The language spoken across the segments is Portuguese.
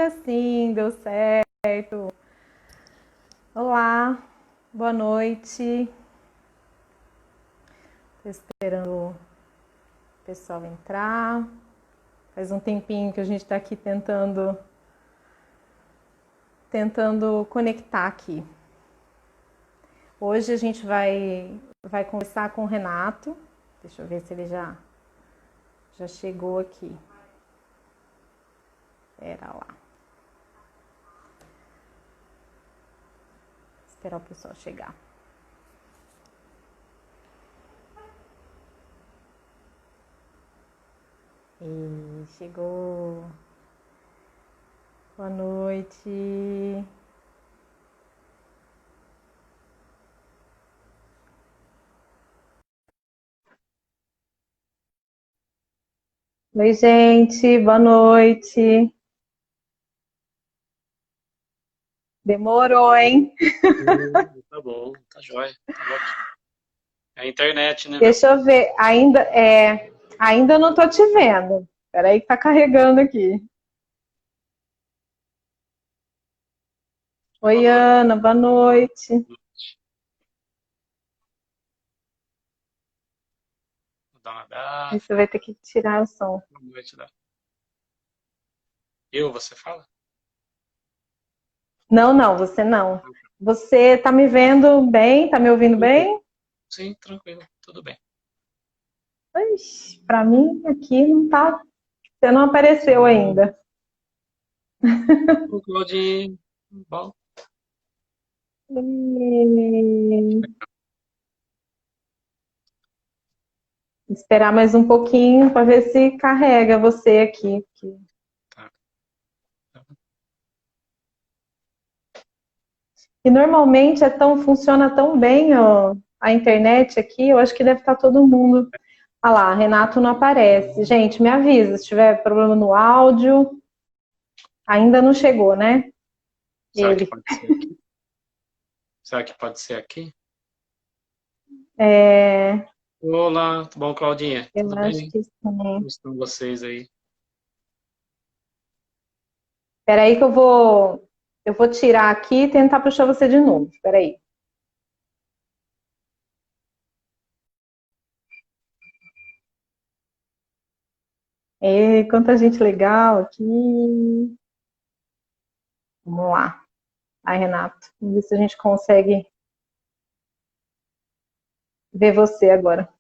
Agora sim, deu certo. Olá, boa noite. Tô esperando o pessoal entrar. Faz um tempinho que a gente está aqui tentando conectar aqui. Hoje a gente vai conversar com o Renato. Deixa eu ver se ele já chegou aqui. Pera lá. Esperar o pessoal chegar. E chegou. Boa noite. Oi, gente, boa noite. Demorou, hein? Tá bom, tá jóia, tá ótimo. É a internet, né? Deixa eu ver, ainda não tô te vendo. Peraí que tá carregando aqui. Boa Oi, noite. Ana, boa noite. Vou dar uma dada. Você vai ter que tirar o som. Boa noite, Dá. Você fala? Não, você não. Você tá me vendo bem? Tá me ouvindo Tranquilo. bem? Sim, tranquilo, tudo bem. Ixi, pra mim aqui não tá. Você não apareceu ainda. O Claudinho, bom, Esperar mais um pouquinho para ver se carrega você aqui. tá. Tá. E normalmente funciona tão bem, ó, a internet aqui, eu acho que deve estar todo mundo. Ah lá, Renato não aparece. Gente, me avisa se tiver problema no áudio. Ainda não chegou, né? Será que Ele. pode ser aqui? Será que pode ser aqui? É, Olá, tudo bom, Claudinha? eu Tudo acho bem? que sim. Como estão vocês aí? Espera aí que eu vou tirar aqui e tentar puxar você de novo. Espera aí. Quanta gente legal aqui. Vamos lá. Ai, Renato, vamos ver se a gente consegue ver você agora.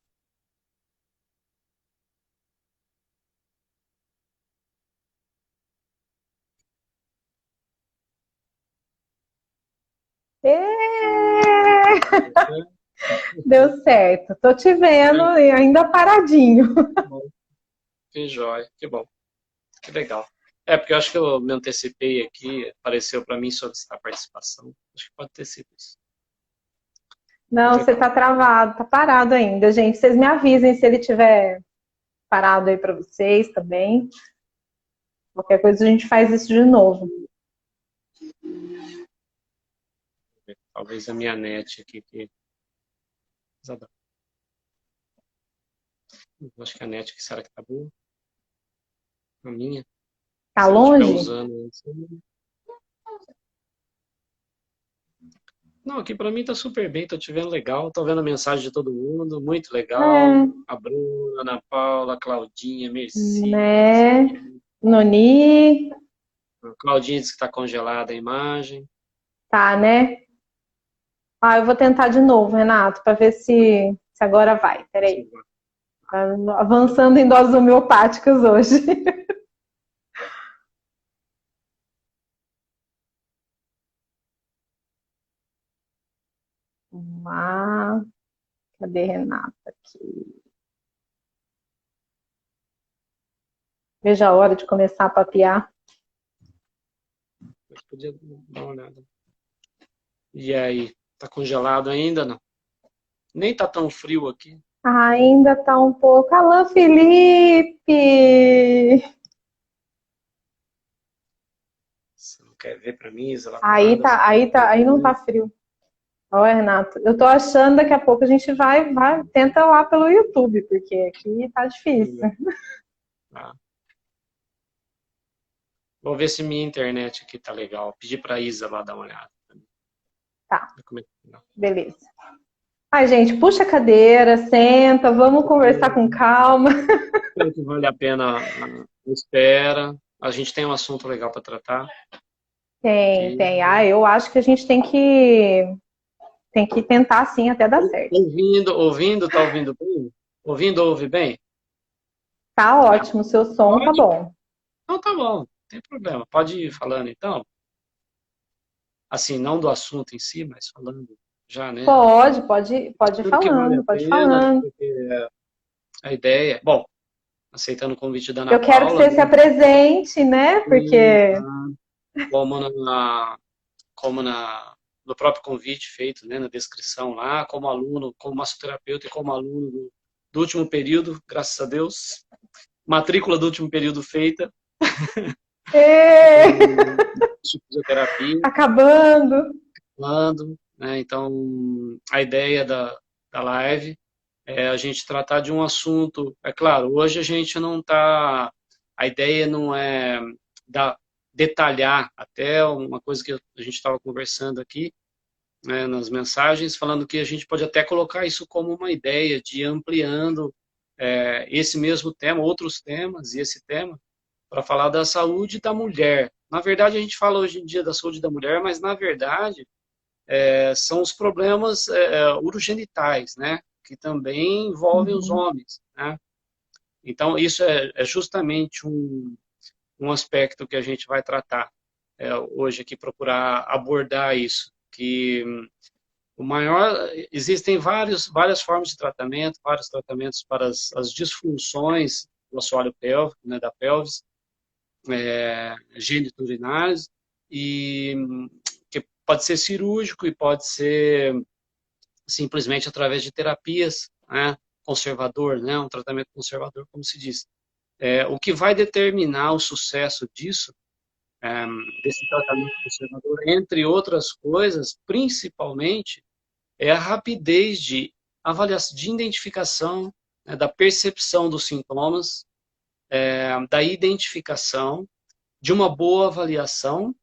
É! Deu certo. Tô te vendo É, e ainda paradinho. que bom, que jóia, que bom, que legal. É, porque eu acho que eu me antecipei aqui, apareceu para mim solicitar participação. Acho que pode ter sido isso. Não, você Legal. tá travado, tá parado ainda, gente. Vocês me avisem se ele tiver parado aí para vocês também. Qualquer coisa a gente faz isso de novo. Talvez a minha net aqui que. Acho que a net que será que tá boa? A minha. Tá Se eu estiver longe? usando. Não, aqui para mim tá super bem, tô te vendo legal, tô vendo a mensagem de todo mundo, muito legal. É, A Bruna, a Ana Paula, a Claudinha, Mercedes. né? Noni, A Claudinha disse que tá congelada a imagem. tá, né? Ah, eu vou tentar de novo, Renato, para ver se agora vai. Peraí. Tá avançando em doses homeopáticas hoje. Vamos lá. Cadê Renata aqui? Veja a hora de começar a papear. Mas podia dar uma olhada. E aí, tá congelado ainda, não? Nem tá tão frio aqui. Ainda tá um pouco. Alô, Felipe! Você não quer ver pra mim, Isa, lá Aí parada? tá, Fazendo aí tá, aí não tá pergunta. frio. Olha, Renato, eu tô achando daqui a pouco a gente tenta lá pelo YouTube, porque aqui tá difícil. Ah. Vou ver se minha internet aqui tá legal. Pedi pra Isa lá dar uma olhada. Tá, Como é que tá? beleza. Ai, gente, puxa a cadeira, senta, vamos conversar com calma. Espero que vale a pena a espera. A gente tem um assunto legal para tratar. Tem, Que... tem. Ah, eu acho que a gente tem que tentar sim até dar certo. Tá ouvindo bem? Ouvindo, ouve bem? Tá ótimo, seu som tá Pode? bom. Então tá bom, não tem problema. Pode ir falando então. Assim, não do assunto em si, mas falando já, né? Pode ir Tudo que vale a falando, pode ir pena, falando. porque a ideia. Bom, aceitando o convite da Ana Eu quero que Paula, você se né? apresente, né? E, Porque como como no próprio convite feito, né, na descrição lá, como aluno, como massoterapeuta e como aluno do último período, graças a Deus. Matrícula do último período feita, é, de fisioterapia, acabando. falando, né? Então, a ideia da live é a gente tratar de um assunto. É claro, hoje a gente não está. A ideia não é da, detalhar, até uma coisa que a gente estava conversando aqui, né, nas mensagens, falando que a gente pode até colocar isso como uma ideia de ir ampliando esse mesmo tema, outros temas e esse tema, para falar da saúde da mulher. Na verdade, a gente fala hoje em dia da saúde da mulher, mas na verdade são os problemas urogenitais, né, que também envolvem os Uhum. homens, né? Então, isso é justamente um aspecto que a gente vai tratar hoje aqui, procurar abordar isso, que o maior, existem várias formas de tratamento, vários tratamentos para as disfunções do assoalho pélvico, né, da pelvis, geniturinários, e que pode ser cirúrgico e pode ser simplesmente através de terapias, né, conservador, né, um tratamento conservador, como se diz. O que vai determinar o sucesso disso, desse tratamento conservador, entre outras coisas, principalmente, é a rapidez de avaliação, de identificação, né, da percepção dos sintomas, da identificação, de uma boa avaliação,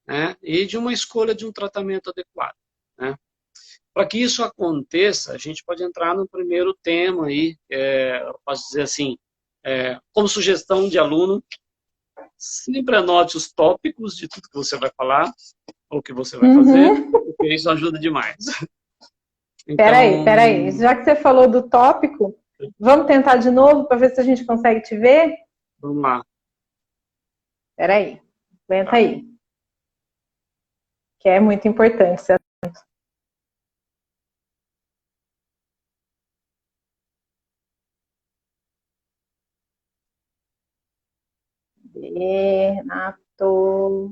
né, e de uma escolha de um tratamento adequado, né. Para que isso aconteça, a gente pode entrar no primeiro tema aí, eu posso dizer assim, como sugestão de aluno, sempre anote os tópicos de tudo que você vai falar ou que você vai fazer, Uhum. porque isso ajuda demais. Peraí, Então, peraí. Já que você falou do tópico, vamos tentar de novo para ver se a gente consegue te ver? vamos lá. Peraí, aguenta Tá. aí, que é muito importante. Renato.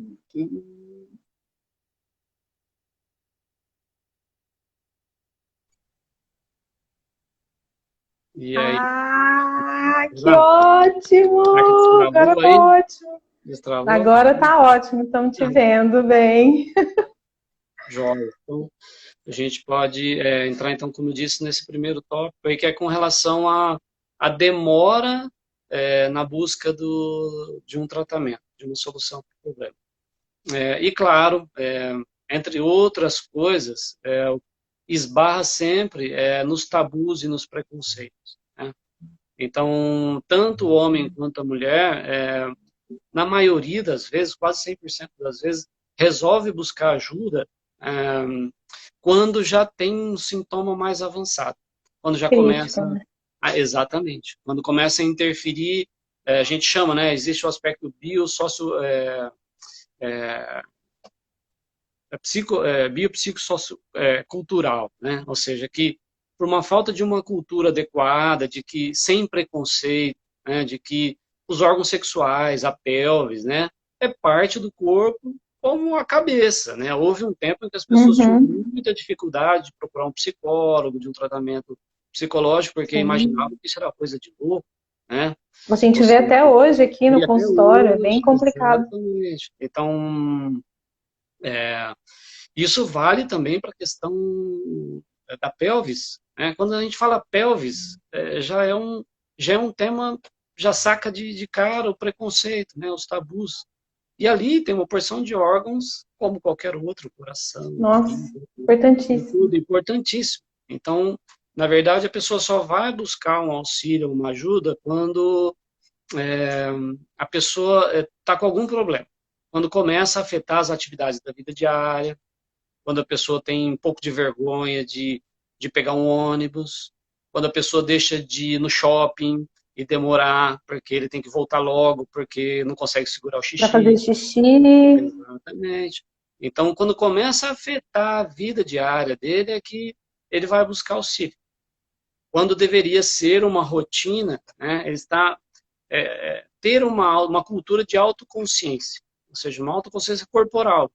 E aí, Ah, que já? ótimo! Será que Agora destravou tá aí? ótimo. Destravou? Agora tá ótimo, estamos te vendo bem. Jóia. Então, a gente pode entrar, então, como eu disse, nesse primeiro tópico aí, que é com relação à demora na busca de um tratamento, de uma solução para o problema. E, claro, entre outras coisas, esbarra sempre nos tabus e nos preconceitos, né? Então, tanto o homem quanto a mulher, na maioria das vezes, quase 100% das vezes, resolve buscar ajuda quando já tem um sintoma mais avançado. Quando já Crítico, começa. né? Exatamente. Quando começa a interferir, a gente chama, né? Existe o aspecto biopsicossocial, biopsicossociocultural, né? Ou seja, que por uma falta de uma cultura adequada, de que sem preconceito, né? De que os órgãos sexuais, a pelvis, né? É parte do corpo como a cabeça, né? Houve um tempo em que as pessoas tinham Uhum, muita dificuldade de procurar um psicólogo, de um tratamento psicológico, porque imaginavam sim. que isso era coisa de louco, né? A gente Ou vê seja, até hoje aqui e no até consultório, é bem hoje, complicado. exatamente. Então, isso vale também para a questão da pelvis, né? Quando a gente fala pelvis, já é um tema, já saca de cara o preconceito, né? Os tabus. E ali tem uma porção de órgãos, como qualquer outro, coração, Nossa, fígado, importantíssimo. tudo importantíssimo. Então, na verdade, a pessoa só vai buscar um auxílio, uma ajuda, quando a pessoa está com algum problema. Quando começa a afetar as atividades da vida diária, quando a pessoa tem um pouco de vergonha de pegar um ônibus, quando a pessoa deixa de ir no shopping e demorar, porque ele tem que voltar logo, porque não consegue segurar o Para fazer xixi. xixi. Exatamente. Então, quando começa a afetar a vida diária dele, é que ele vai buscar auxílio. Quando deveria ser uma rotina, né, ele está ter uma cultura de autoconsciência, ou seja, uma autoconsciência corporal,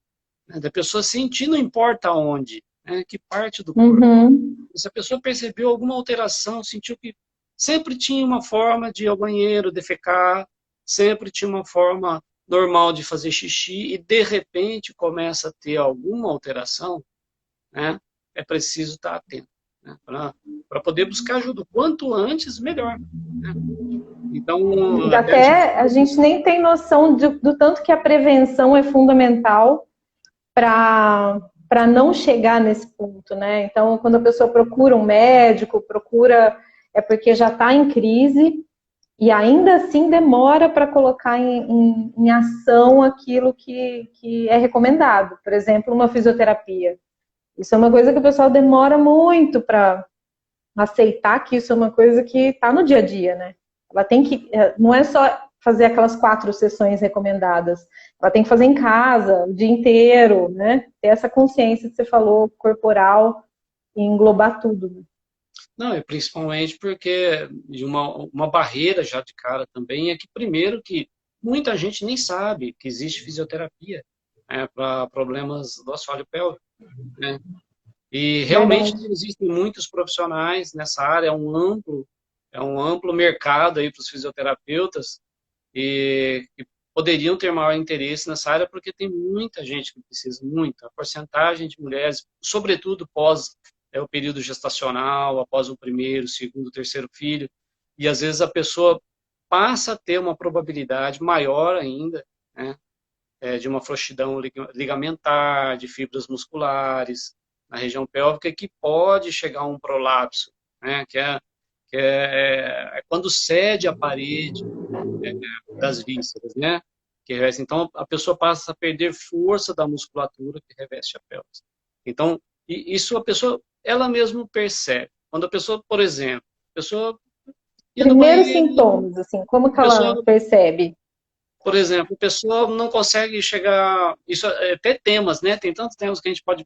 né, da pessoa sentir, não importa onde, né, que parte do corpo. Uhum. Se a pessoa percebeu alguma alteração, sentiu que sempre tinha uma forma de ir ao banheiro, defecar, sempre tinha uma forma normal de fazer xixi, e de repente começa a ter alguma alteração, né, é preciso estar atento, né, para poder buscar ajuda. Quanto antes, melhor. Né? Então, até Até a gente nem tem noção do tanto que a prevenção é fundamental para não chegar nesse ponto, né? Então, quando a pessoa procura um médico, é porque já está em crise e ainda assim demora para colocar em ação aquilo que é recomendado. Por exemplo, uma fisioterapia. Isso é uma coisa que o pessoal demora muito para aceitar que isso é uma coisa que está no dia a dia, né? Ela tem que, não é só fazer aquelas 4 sessões recomendadas, ela tem que fazer em casa, o dia inteiro, né? Ter essa consciência que você falou, corporal, e englobar tudo. Né? Não, é principalmente porque de uma barreira já de cara também é que, primeiro, que muita gente nem sabe que existe fisioterapia, né, para problemas do assoalho pélvico, né? E realmente Verdade. existem muitos profissionais nessa área, é um amplo mercado aí para os fisioterapeutas e poderiam ter maior interesse nessa área porque tem muita gente que precisa, muita. A porcentagem de mulheres, sobretudo pós o período gestacional, após o primeiro, segundo, terceiro filho, e às vezes a pessoa passa a ter uma probabilidade maior ainda, né, de uma frouxidão ligamentar, de fibras musculares na região pélvica, que pode chegar a um prolapso, né, que é quando cede a parede das vísceras, né, que reveste. Então, a pessoa passa a perder força da musculatura que reveste a pelvis. Então, isso a pessoa, ela mesma percebe. Quando a pessoa, por exemplo, a pessoa ia no Primeiros banheiro, sintomas, assim, como que a pessoa, ela percebe? por exemplo, a pessoa não consegue chegar, isso é até temas, né? Tem tantos temas que a gente pode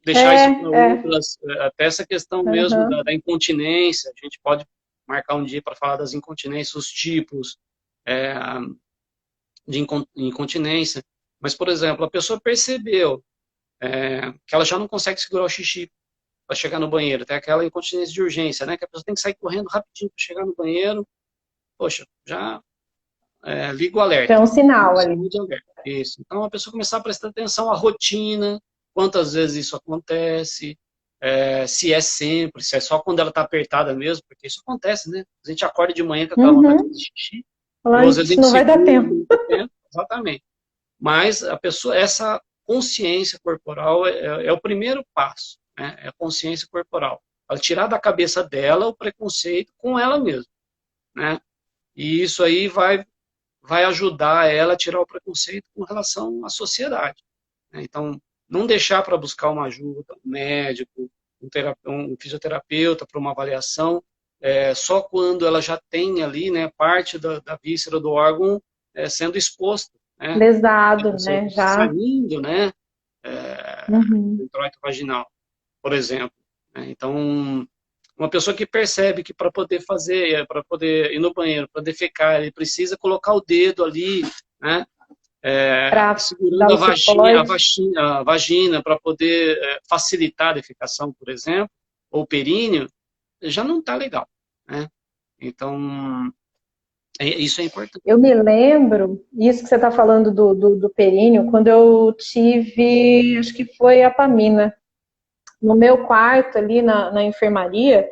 deixar É, isso para é. outras, até essa questão mesmo Uhum. da incontinência, a gente pode marcar um dia para falar das incontinências, os tipos é, de incontinência. Mas, por exemplo, a pessoa percebeu que ela já não consegue segurar o xixi para chegar no banheiro, tem aquela incontinência de urgência, né? Que a pessoa tem que sair correndo rapidinho para chegar no banheiro. Poxa, já liga o Já é alerta. um sinal ali. Sinal de alerta. Isso. Então a pessoa começar a prestar atenção à rotina, quantas vezes isso acontece, se é sempre, se é só quando ela está apertada mesmo, porque isso acontece, né? A gente acorda de manhã com aquela vontade de Uhum. fazer xixi, Falar, ou às vezes a "Ixi, gente não vai dar segura tempo. muito tempo, exatamente. Mas a pessoa, essa consciência corporal é o primeiro passo, né? É a consciência corporal. Ela tirar da cabeça dela o preconceito com ela mesma, né? E isso aí vai ajudar ela a tirar o preconceito com relação à sociedade, né? Então, não deixar para buscar uma ajuda, um médico, um fisioterapeuta para uma avaliação, só quando ela já tem ali, né, parte da víscera do órgão sendo exposta, né? Lesado, né? Já. Saindo, né, do Uhum. introito vaginal, por exemplo. Né? Então, uma pessoa que percebe que para poder ir no banheiro, para defecar, ele precisa colocar o dedo ali, né, Para dar segurando o suporte. a vagina para poder facilitar a defecação, por exemplo, ou períneo, já não está legal, né? Então, isso é importante. Eu me lembro, isso que você está falando do períneo, quando eu tive, acho que foi a Pamina. No meu quarto, ali na enfermaria,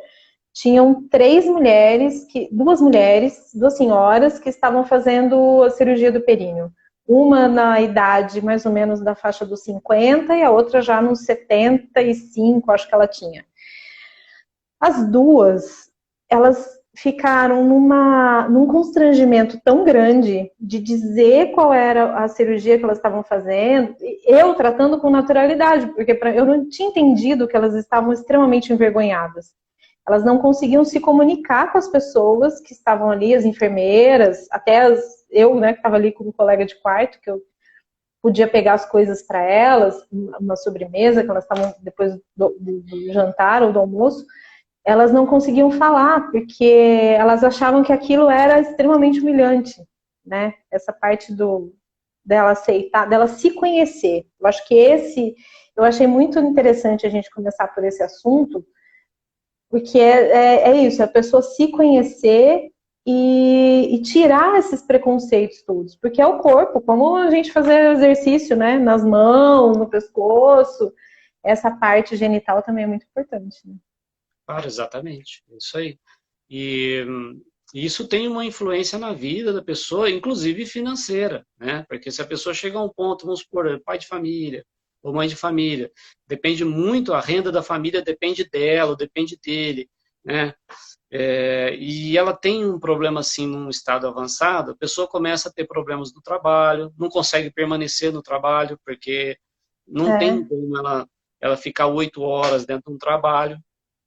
tinham 3 mulheres, 2 mulheres, 2 senhoras, que estavam fazendo a cirurgia do períneo. uma na idade mais ou menos da faixa dos 50 e a outra já nos 75, acho que ela tinha. As duas, elas ficaram num constrangimento tão grande de dizer qual era a cirurgia que elas estavam fazendo, eu tratando com naturalidade, porque eu não tinha entendido que elas estavam extremamente envergonhadas. Elas não conseguiam se comunicar com as pessoas que estavam ali, as enfermeiras, até eu, né, que estava ali com um colega de quarto, que eu podia pegar as coisas para elas, uma sobremesa, que elas estavam depois do jantar ou do almoço, elas não conseguiam falar, porque elas achavam que aquilo era extremamente humilhante, né? Essa parte dela aceitar, dela se conhecer. Eu acho que eu achei muito interessante a gente começar por esse assunto, porque é isso, a pessoa se conhecer e tirar esses preconceitos todos, porque é o corpo, como a gente fazer exercício, né? Nas mãos, no pescoço, essa parte genital também é muito importante, né? Claro, exatamente. É isso aí. E isso tem uma influência na vida da pessoa, inclusive financeira, né? Porque se a pessoa chega a um ponto, vamos supor, pai de família ou mãe de família, depende muito, a renda da família depende dela, ou depende dele, né? E ela tem um problema assim num estado avançado, a pessoa começa a ter problemas no trabalho, não consegue permanecer no trabalho, porque não tem É, como ela ficar 8 horas dentro de um trabalho,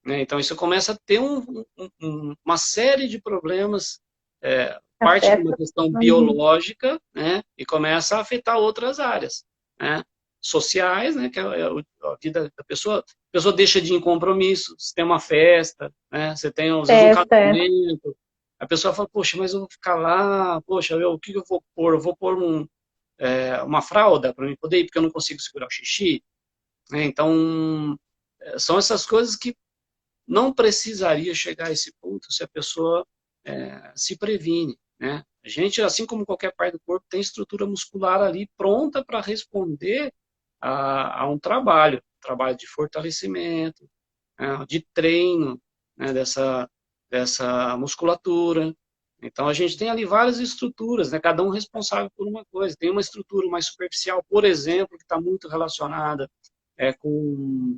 né? Então, isso começa a ter uma série de problemas, parte de uma afeta. questão Uhum. biológica, né? E começa a afetar outras áreas, né? Sociais, né? Que é a vida da pessoa. A pessoa deixa de ir em compromisso, você tem uma festa, né? Você tem, às vezes, um Festa, é. casamento. A pessoa fala, poxa, mas eu vou ficar lá, poxa, o que eu vou pôr? Eu vou pôr uma fralda para mim poder ir, porque eu não consigo segurar o xixi, né? Então, são essas coisas que não precisaria chegar a esse ponto se a pessoa se previne, né? A gente, assim como qualquer parte do corpo, tem estrutura muscular ali pronta para responder a um trabalho de fortalecimento, né, de treino, né, dessa musculatura. Então, a gente tem ali várias estruturas, né, cada um responsável por uma coisa. Tem uma estrutura mais superficial, por exemplo, que está muito relacionada com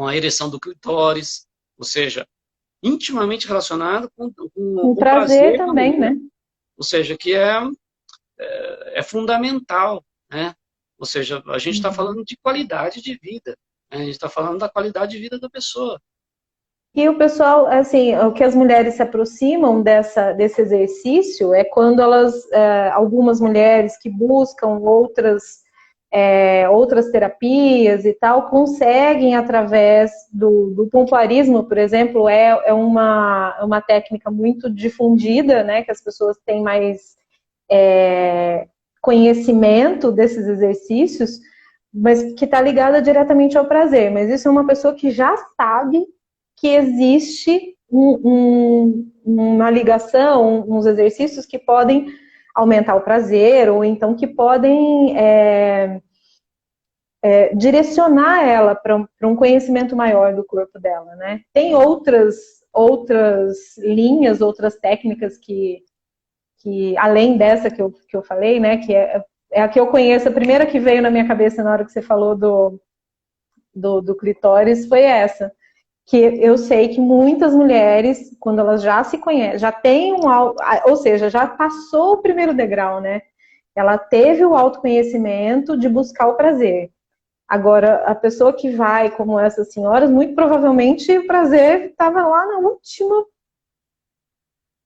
a ereção do clitóris, ou seja, intimamente relacionado O com prazer prazer na também, mulher, né? ou seja, que é fundamental, né? Ou seja, a gente está Uhum. falando de qualidade de vida, né? A gente está falando da qualidade de vida da pessoa. E o pessoal, assim, o que as mulheres se aproximam desse exercício é quando algumas mulheres que buscam outras terapias e tal, conseguem através do pompoarismo, por exemplo, é uma técnica muito difundida, né, que as pessoas têm mais conhecimento desses exercícios, mas que está ligada diretamente ao prazer. Mas isso é uma pessoa que já sabe que existe uma ligação, uns exercícios que podem aumentar o prazer, ou então que podem direcionar ela para um conhecimento maior do corpo dela, né? Tem outras linhas, outras técnicas que além dessa que eu falei, né, que é a que eu conheço, a primeira que veio na minha cabeça na hora que você falou do clitóris foi essa. Que eu sei que muitas mulheres, quando elas já se conhecem, já têm ou seja, já passou o primeiro degrau, né? Ela teve o autoconhecimento de buscar o prazer. Agora, a pessoa que vai, como essas senhoras, muito provavelmente o prazer estava lá na última,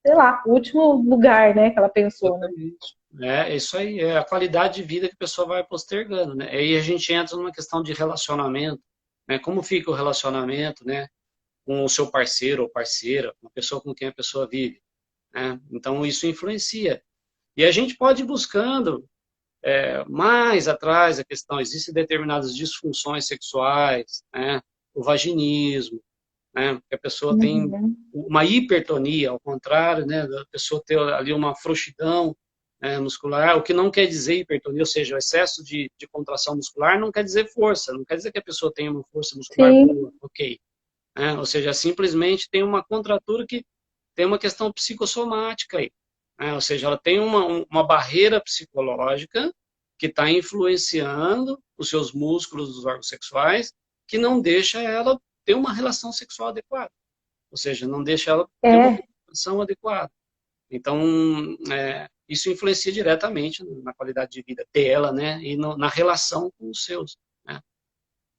sei lá, último lugar, né, que ela pensou, né? Exatamente. É isso aí, é a qualidade de vida que a pessoa vai postergando, né? Aí a gente entra numa questão de relacionamento, né? Como fica o relacionamento, né? Com o seu parceiro ou parceira, com a pessoa com quem a pessoa vive, né? Então isso influencia. E a gente pode ir buscando mais atrás a questão, existem determinadas disfunções sexuais, né? O vaginismo, né? Que a pessoa tem Uhum. uma hipertonia, ao contrário, né? Da pessoa ter ali uma frouxidão, né, muscular, o que não quer dizer hipertonia, ou seja, o excesso de contração muscular não quer dizer força, não quer dizer que a pessoa tenha uma força muscular Sim, boa, ok. Né? Ou seja, simplesmente tem uma contratura que tem uma questão psicossomática aí. né? Ou seja, ela tem uma barreira psicológica que está influenciando os seus músculos dos órgãos sexuais, que não deixa ela ter uma relação sexual adequada. Ou seja, não deixa ela ter uma É, comunicação adequada. Então, isso influencia diretamente na qualidade de vida dela, né? E na relação com os seus, né?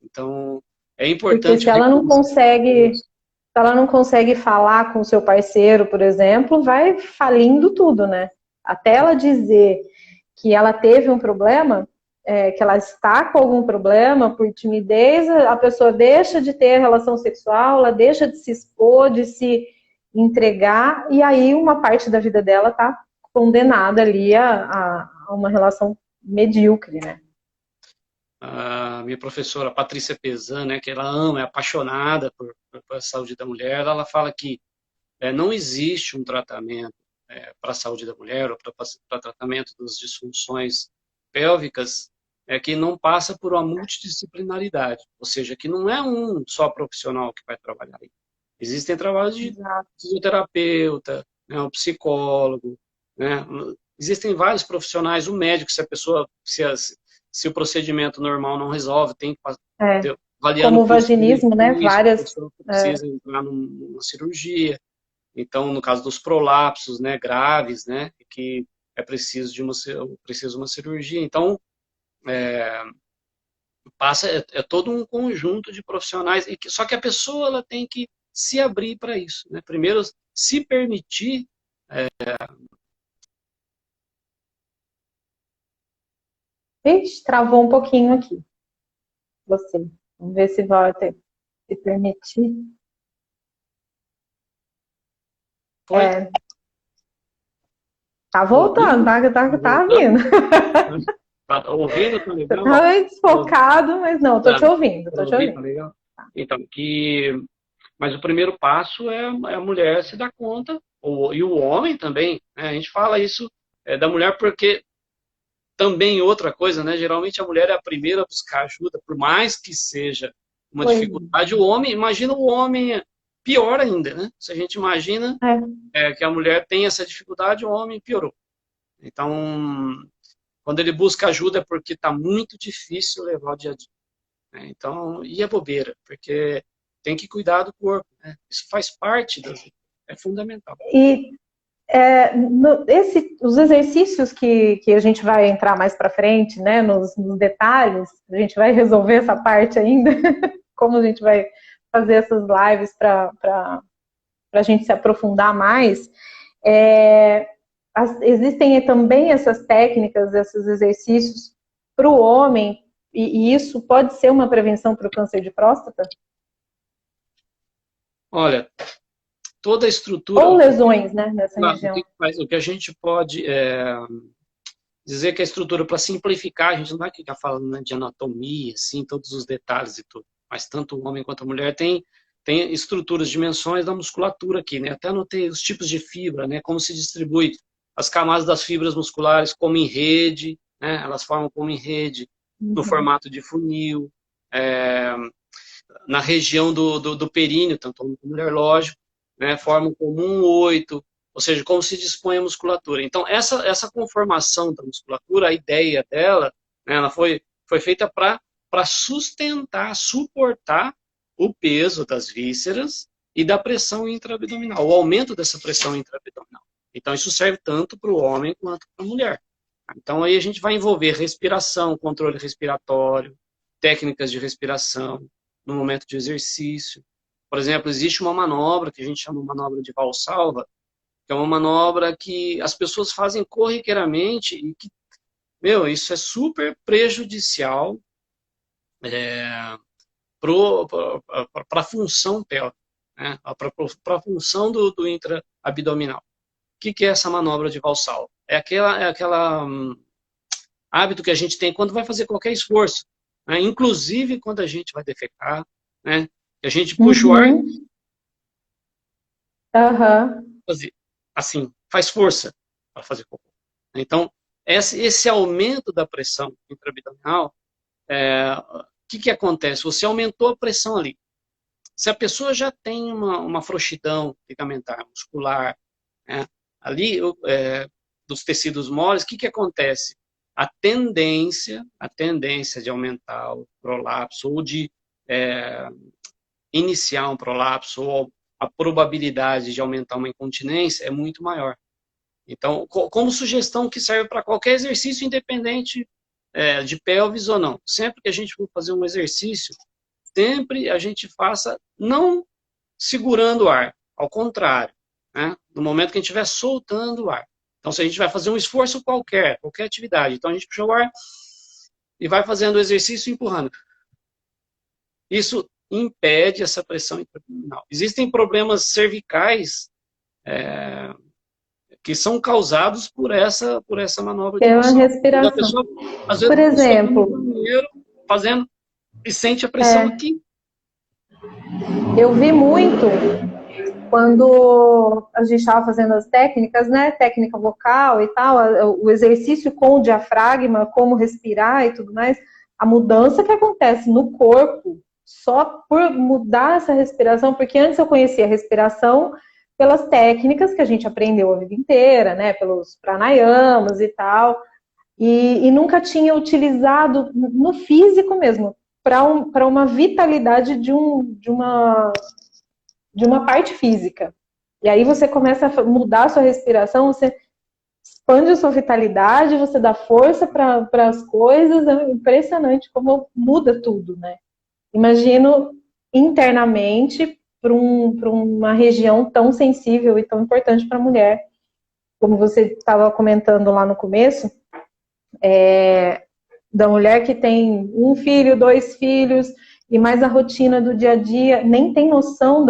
Então, é porque importante se ela não reconhecer consegue, isso. se ela não consegue falar com o seu parceiro, por exemplo, vai falindo tudo, né? Até ela dizer que ela teve um problema, que ela está com algum problema por timidez, a pessoa deixa de ter relação sexual, ela deixa de se expor, de se entregar, e aí uma parte da vida dela está condenada ali a uma relação medíocre, né? A minha professora Patrícia Pesan, né, que ela ama, é apaixonada por a saúde da mulher, ela fala que não existe um tratamento para a saúde da mulher ou para tratamento das disfunções pélvicas que não passa por uma multidisciplinaridade, ou seja, que não é um só profissional que vai trabalhar aí. Existem trabalhos de Exato. fisioterapeuta, né, um psicólogo, né, existem vários profissionais, o médico, se a pessoa, se o procedimento normal não resolve, tem que É, avaliar como no o vaginismo, né? custo-benefício, a Várias. pessoa precisa entrar numa cirurgia. Então, no caso dos prolapsos, né, graves, né, que é preciso uma cirurgia. Então, é todo um conjunto de profissionais, só que a pessoa ela tem que se abrir para isso, né? Primeiro, se permitir. Ixi, travou um pouquinho aqui. Você. Vamos ver se volta. Se permitir. Foi? Tá Tá voltando, ouvindo? tá, Tá tá vindo. voltando? Tá ouvindo? Tá Você legal? tá meio desfocado, mas não, tô Tá, te ouvindo, pra tô te ouvir, tá ouvindo. legal? Então, mas o primeiro passo é a mulher se dar conta, e o homem também, né? A gente fala isso da mulher porque também outra coisa, né? Geralmente a mulher é a primeira a buscar ajuda, por mais que seja uma Pois dificuldade. O homem, imagina o homem pior ainda, né? Se a gente imagina é. que a mulher tem essa dificuldade, o homem piorou. Então, quando ele busca ajuda é porque está muito difícil levar o dia a dia, né? Então, e é bobeira, porque tem que cuidar do corpo, né? Isso faz parte da vida, é fundamental. E os exercícios que a gente vai entrar mais para frente, né, nos detalhes, a gente vai resolver essa parte ainda, como a gente vai fazer essas lives para a gente se aprofundar mais. Existem também essas técnicas, esses exercícios para o homem, e isso pode ser uma prevenção para o câncer de próstata? Olha, toda a estrutura, Ou lesões, né, nessa o região? que o que a gente pode dizer que a estrutura, para simplificar, a gente não vai ficar falando, né, de anatomia, assim, todos os detalhes e tudo, mas tanto o homem quanto a mulher tem estruturas, dimensões da musculatura aqui, né? Até anotei os tipos de fibra, né? Como se distribui as camadas das fibras musculares, como em rede, né? Elas formam como em rede, no Uhum. formato de funil, é, na região do períneo, tanto homem como mulher, lógico, né? Formam como um oito, ou seja, como se dispõe a musculatura. Então, essa conformação da musculatura, a ideia dela, né, ela foi feita para sustentar, suportar o peso das vísceras e da pressão intraabdominal, o aumento dessa pressão intraabdominal. Então, isso serve tanto para o homem quanto para a mulher. Então, aí a gente vai envolver respiração, controle respiratório, técnicas de respiração no momento de exercício. Por exemplo, existe uma manobra que a gente chama de manobra de Valsalva, que é uma manobra que as pessoas fazem corriqueiramente e que, meu, isso é super prejudicial para a função pélvica, né? Para a função do intraabdominal. O que é essa manobra de Valsalva? É aquela hábito que a gente tem quando vai fazer qualquer esforço, né? Inclusive quando a gente vai defecar, né? A gente puxa o ar Uhum. Aham. fazer, assim, faz força para fazer cocô. Então, esse aumento da pressão intraabdominal, o que acontece? Você aumentou a pressão ali. Se a pessoa já tem uma frouxidão ligamentar, muscular, né, ali, dos tecidos moles, o que acontece? A tendência de aumentar o prolapso ou de iniciar um prolapso ou a probabilidade de aumentar uma incontinência é muito maior. Então, como sugestão que serve para qualquer exercício, independente de pelvis ou não. Sempre que a gente for fazer um exercício, sempre a gente faça não segurando o ar, ao contrário, né? No momento que a gente estiver soltando o ar. Então, se a gente vai fazer um esforço qualquer atividade, então a gente puxa o ar e vai fazendo o exercício empurrando. Isso impede essa pressão intra-abdominal. Existem problemas cervicais que são causados por essa manobra de É uma emoção. A respiração. pessoa, às vezes, Por exemplo, no banheiro, fazendo e sente a pressão aqui. eu vi muito quando a gente estava fazendo as técnicas, né? Técnica vocal e tal, o exercício com o diafragma, como respirar e tudo mais, a mudança que acontece no corpo só por mudar essa respiração, porque antes eu conhecia a respiração pelas técnicas que a gente aprendeu a vida inteira, né? Pelos pranayamas e tal, e nunca tinha utilizado no físico mesmo, para uma vitalidade de uma parte física. E aí você começa a mudar a sua respiração, você expande a sua vitalidade, você dá força para as coisas, é impressionante como muda tudo, né? Imagino internamente para uma região tão sensível e tão importante para a mulher, como você estava comentando lá no começo, da mulher que tem 1 filho, 2 filhos, e mais a rotina do dia a dia, nem tem noção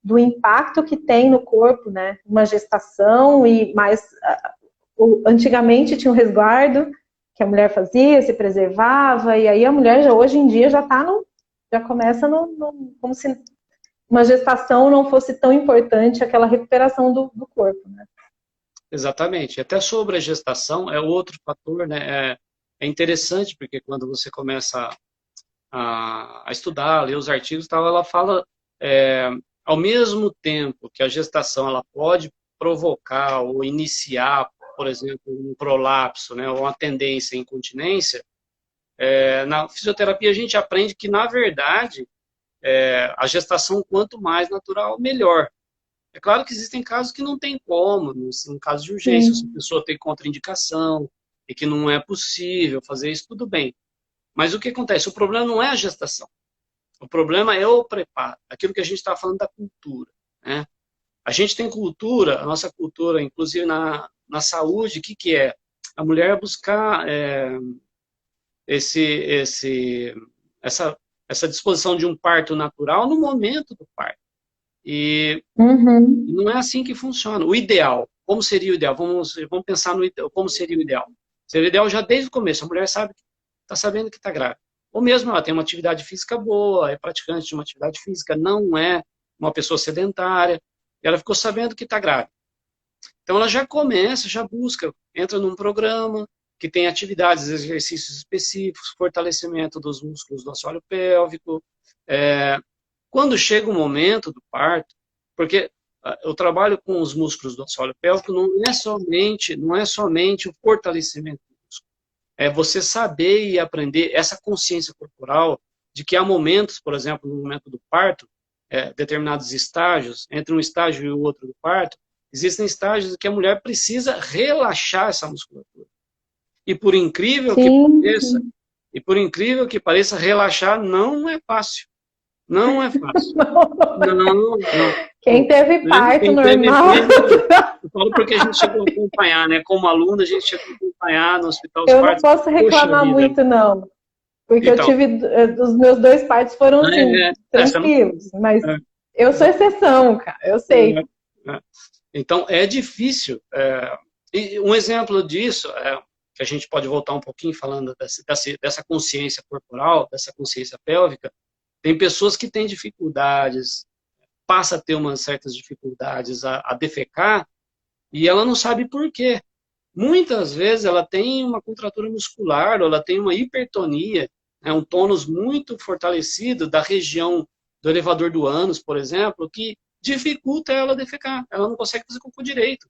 do impacto que tem no corpo, né? Uma gestação e mais... Antigamente tinha um resguardo que a mulher fazia, se preservava, e aí a mulher hoje em dia já começa como se uma gestação não fosse tão importante, aquela recuperação do corpo, né? Exatamente. Até sobre a gestação é outro fator, né? É interessante porque quando você começa a estudar, a ler os artigos, tal, ela fala ao mesmo tempo que a gestação ela pode provocar ou iniciar, por exemplo, um prolapso, né, ou uma tendência à incontinência, na fisioterapia a gente aprende que, na verdade, a gestação, quanto mais natural, melhor. É claro que existem casos que não tem como, no caso de urgência, se a pessoa tem contraindicação e que não é possível fazer isso, tudo bem. Mas o que acontece? O problema não é a gestação. O problema é o preparo, aquilo que a gente está falando da cultura, né? A gente tem cultura, a nossa cultura, inclusive na saúde, o que é? A mulher buscar essa disposição de um parto natural no momento do parto. E não é assim que funciona. O ideal, como seria o ideal? Vamos pensar como seria o ideal. Seria o ideal já desde o começo. A mulher está sabendo que está grávida. Ou mesmo ela tem uma atividade física boa, é praticante de uma atividade física, não é uma pessoa sedentária, e ela ficou sabendo que está grávida. Então ela já começa, já busca, entra num programa que tem atividades, exercícios específicos, fortalecimento dos músculos do assoalho pélvico. Quando chega o momento do parto, porque eu trabalho com os músculos do assoalho pélvico, não é somente o fortalecimento do músculo. É você saber e aprender essa consciência corporal de que há momentos, por exemplo, no momento do parto, determinados estágios, entre um estágio e o outro do parto, existem estágios que a mulher precisa relaxar essa musculatura. E por incrível que pareça, relaxar não é fácil. Não é fácil. Não. Quem teve parto normal. Eu falo porque a gente chegou a acompanhar, né? Como aluno, a gente chegou a acompanhar no hospital. Eu não posso reclamar muito, não. Porque então, eu tive. Os meus 2 partos foram tranquilos. Mas eu sou exceção, cara. Eu sei. Então, é difícil. E um exemplo disso, que a gente pode voltar um pouquinho falando dessa consciência corporal, dessa consciência pélvica. Tem pessoas que têm dificuldades, passa a ter umas certas dificuldades a defecar, e ela não sabe por quê. Muitas vezes ela tem uma contratura muscular, ou ela tem uma hipertonia, um tônus muito fortalecido da região do elevador do ânus, por exemplo, que dificulta ela defecar. Ela não consegue fazer cocô direito.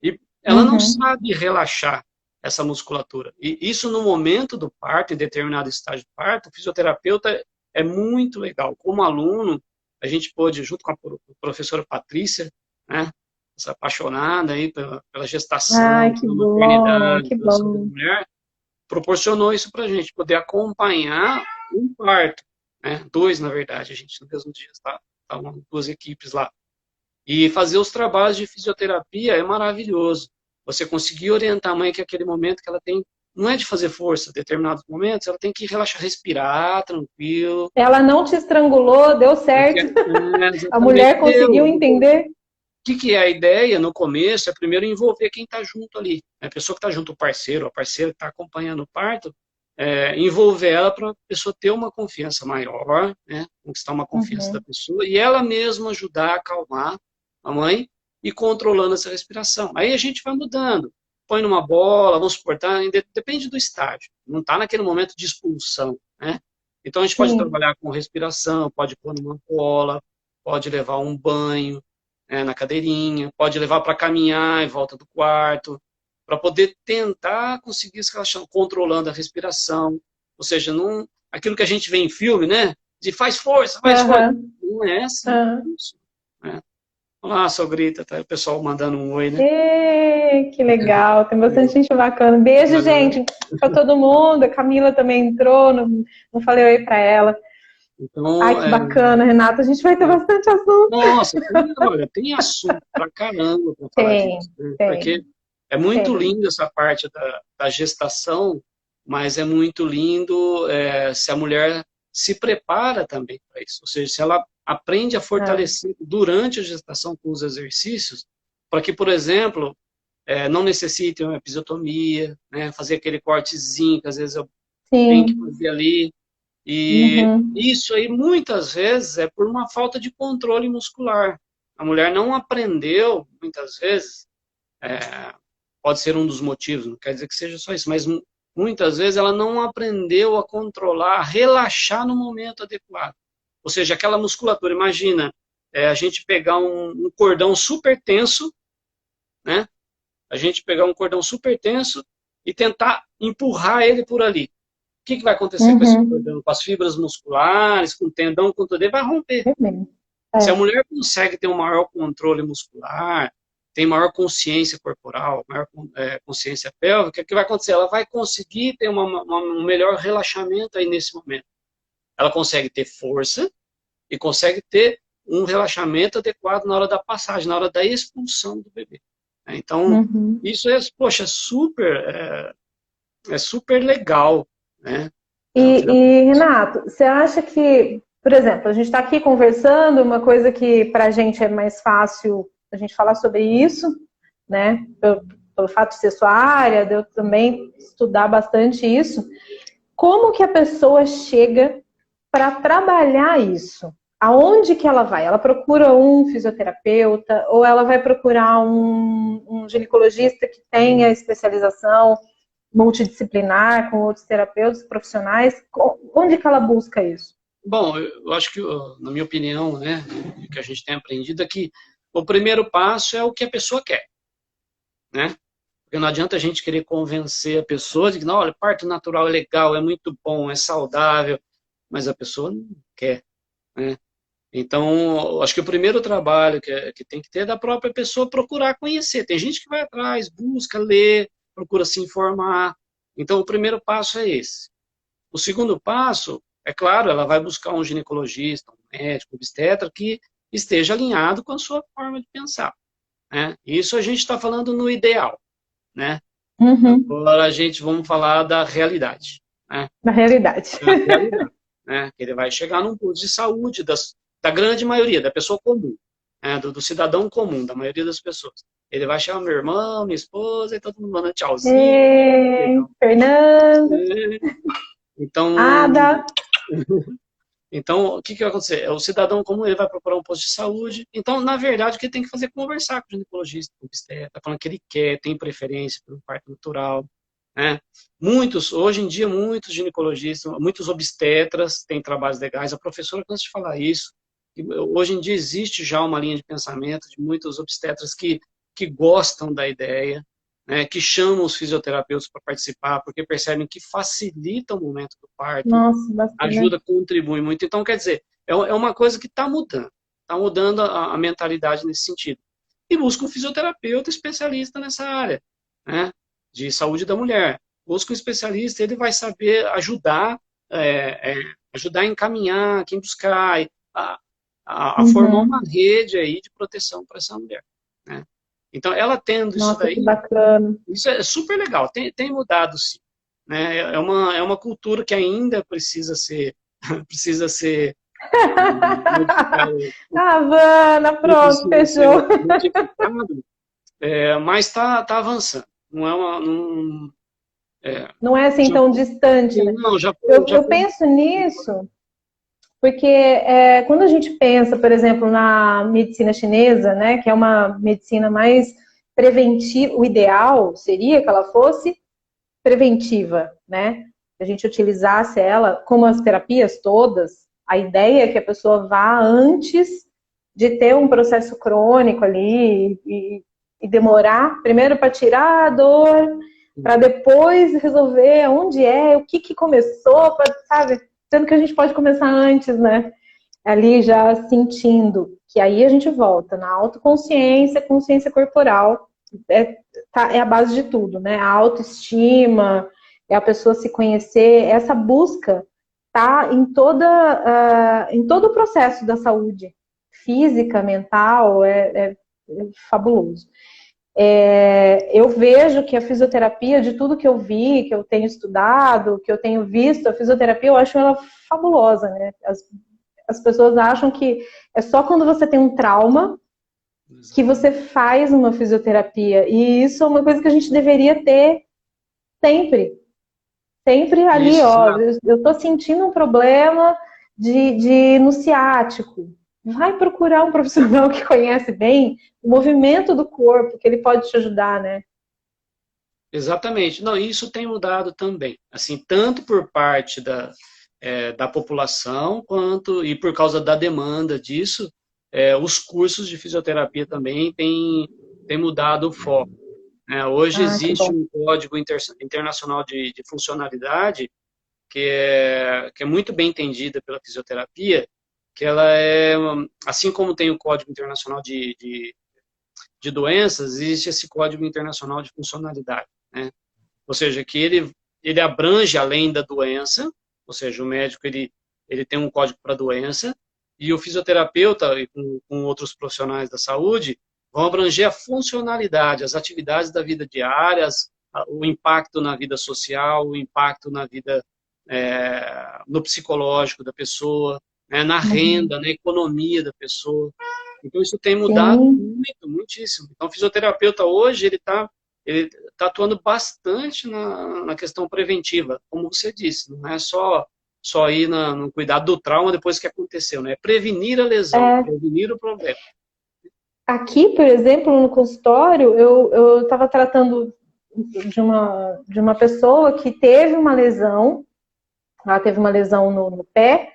E ela não sabe relaxar essa musculatura. E isso no momento do parto, em determinado estágio de parto, o fisioterapeuta é muito legal. Como aluno, a gente pôde, junto com a professora Patrícia, né, essa apaixonada aí pela Ai, gestação, que pela bom, maternidade, que pela saúde da bom. mulher, proporcionou isso para a gente, poder acompanhar um parto, né, dois, na verdade, a gente no mesmo dia, estavam duas equipes lá. E fazer os trabalhos de fisioterapia é maravilhoso. Você conseguir orientar a mãe que aquele momento que ela tem, não é de fazer força, em determinados momentos, ela tem que relaxar, respirar, tranquilo. Ela não te estrangulou, deu certo. A Exatamente. mulher conseguiu entender. O que é a ideia no começo? É primeiro envolver quem está junto ali. A pessoa que está junto, o parceiro, a parceira que está acompanhando o parto, envolver ela para a pessoa ter uma confiança maior, né? Conquistar uma confiança da pessoa e ela mesma ajudar a acalmar a mãe e controlando essa respiração. Aí a gente vai mudando. Põe numa bola, vamos supor, depende do estágio. Não está naquele momento de expulsão, né? Então a gente pode Sim. trabalhar com respiração, pode pôr numa bola, pode levar um banho, na cadeirinha, pode levar para caminhar em volta do quarto, para poder tentar conseguir se relaxar, controlando a respiração. Ou seja, não, aquilo que a gente vê em filme, né? De faz força, faz força. Não é assim. Isso, né? Olá, sogrita, tá? O pessoal mandando um oi, né? Que legal, tem bastante gente bacana. Beijo, gente, para todo mundo. A Camila também entrou, não falei oi para ela. Então, Ai, que bacana, Renata. A gente vai ter bastante assunto. Nossa, olha, tem assunto pra caramba para falar disso. Né? Porque é muito lindo essa parte da gestação, mas é muito lindo se a mulher se prepara também para isso. Ou seja, se ela aprende a fortalecer durante a gestação com os exercícios, para que, por exemplo, não necessite uma episiotomia, né? Fazer aquele cortezinho que às vezes eu tenho que fazer ali. E isso aí, muitas vezes, é por uma falta de controle muscular. A mulher não aprendeu, muitas vezes, pode ser um dos motivos, não quer dizer que seja só isso, mas muitas vezes ela não aprendeu a controlar, a relaxar no momento adequado. Ou seja, aquela musculatura, imagina, a gente pegar um cordão super tenso, né? A gente pegar um cordão super tenso e tentar empurrar ele por ali. O que vai acontecer com esse cordão? Com as fibras musculares, com o tendão, com tudo, ele vai romper. Se a mulher consegue ter um maior controle muscular, tem maior consciência corporal, maior consciência pélvica, o que vai acontecer? Ela vai conseguir ter um melhor relaxamento aí nesse momento. Ela consegue ter força e consegue ter um relaxamento adequado na hora da passagem, na hora da expulsão do bebê. Então, isso é, poxa, super legal. Né? E, Renato, você acha que, por exemplo, a gente está aqui conversando, uma coisa que para a gente é mais fácil a gente falar sobre isso, né? Pelo fato de ser sua área, de eu também estudar bastante isso. Como que a pessoa chega para trabalhar isso? Aonde que ela vai? Ela procura um fisioterapeuta ou ela vai procurar um ginecologista que tenha especialização multidisciplinar, com outros terapeutas profissionais? Onde que ela busca isso? Bom, eu acho que, na minha opinião, né, o que a gente tem aprendido é que o primeiro passo é o que a pessoa quer, né? Porque não adianta a gente querer convencer a pessoa de que, não, olha, parto natural é legal, é muito bom, é saudável, mas a pessoa não quer, né? Então, acho que o primeiro trabalho que tem que ter é da própria pessoa procurar conhecer. Tem gente que vai atrás, busca, lê, procura se informar. Então, o primeiro passo é esse. O segundo passo, é claro, ela vai buscar um ginecologista, um médico, um obstetra, que esteja alinhado com a sua forma de pensar. Né? Isso a gente está falando no ideal. Né? Agora vamos falar da realidade. Né? Na realidade. Da realidade. Né? Ele vai chegar num posto de saúde da grande maioria, da pessoa comum, né? do cidadão comum, da maioria das pessoas. Ele vai chamar meu irmão, minha esposa, e todo mundo mandando tchauzinho. Ei, Fernando. Então, Ada. Então, o que vai acontecer? O cidadão comum ele vai procurar um posto de saúde. Então, na verdade, o que ele tem que fazer é conversar com o ginecologista, com o obstetra, falando que ele quer, tem preferência pelo parto natural. Né? Hoje em dia, muitos ginecologistas, muitos obstetras têm trabalhos legais. A professora cansa de falar isso. Hoje em dia existe já uma linha de pensamento de muitos obstetras que gostam da ideia, né, que chamam os fisioterapeutas para participar, porque percebem que facilita o momento do parto, Nossa, bastante. ajuda, contribui muito. Então, quer dizer, é uma coisa que está mudando a mentalidade nesse sentido. E busca um fisioterapeuta especialista nessa área, né, de saúde da mulher. Busca um especialista, ele vai saber ajudar, ajudar a encaminhar, quem buscar, a formar uma rede aí de proteção para essa mulher, né? Então, ela tendo isso Nossa, que daí, bacana. isso é super legal, tem mudado sim, né? É uma cultura que ainda precisa ser precisa ser modificada, Havana, pronto, precisa ser fechou. modificado, mas está avançando. Não é uma, não, Não é assim já, tão distante, né? não, já foi, Eu penso nisso porque quando a gente pensa, por exemplo, na medicina chinesa, né, que é uma medicina mais preventiva, o ideal seria que ela fosse preventiva, né? Que a gente utilizasse ela, como as terapias todas, a ideia é que a pessoa vá antes de ter um processo crônico ali e demorar, primeiro para tirar a dor, para depois resolver onde o que começou, sabe? Sendo que a gente pode começar antes, né? Ali já sentindo, que aí a gente volta na autoconsciência, consciência corporal, é a base de tudo, né? A autoestima, é a pessoa se conhecer, essa busca tá em todo o processo da saúde física, mental, é fabuloso. Eu vejo que a fisioterapia, de tudo que eu vi, que eu tenho estudado, que eu tenho visto, a fisioterapia eu acho ela fabulosa, né? As pessoas acham que é só quando você tem um trauma que você faz uma fisioterapia. E isso é uma coisa que a gente deveria ter sempre. Sempre ali, isso, ó. Eu tô sentindo um problema no ciático. Vai procurar um profissional que conhece bem o movimento do corpo, que ele pode te ajudar, né? exatamente. Não, isso tem mudado também, assim, tanto por parte da população, quanto, e por causa da demanda disso, os cursos de fisioterapia também têm mudado o foco, né? Hoje Ah, que existe bom. um código internacional de funcionalidade que é muito bem entendida pela fisioterapia, que ela assim como tem o Código Internacional de Doenças, existe esse Código Internacional de Funcionalidade, né? Ou seja, que ele abrange além da doença, ou seja, o médico ele tem um código para a doença, e o fisioterapeuta e com outros profissionais da saúde vão abranger a funcionalidade, as atividades da vida diária, o impacto na vida social, o impacto na vida, no psicológico da pessoa, né, na Uhum. renda, na economia da pessoa. Então, isso tem mudado Sim, muito, muitíssimo. Então, o fisioterapeuta hoje, ele tá atuando bastante na questão preventiva, como você disse, não é só ir no cuidado do trauma depois que aconteceu, né? É prevenir a lesão, é, prevenir o problema. aqui, por exemplo, no consultório, eu estava tratando de uma pessoa que teve uma lesão, ela teve uma lesão no pé,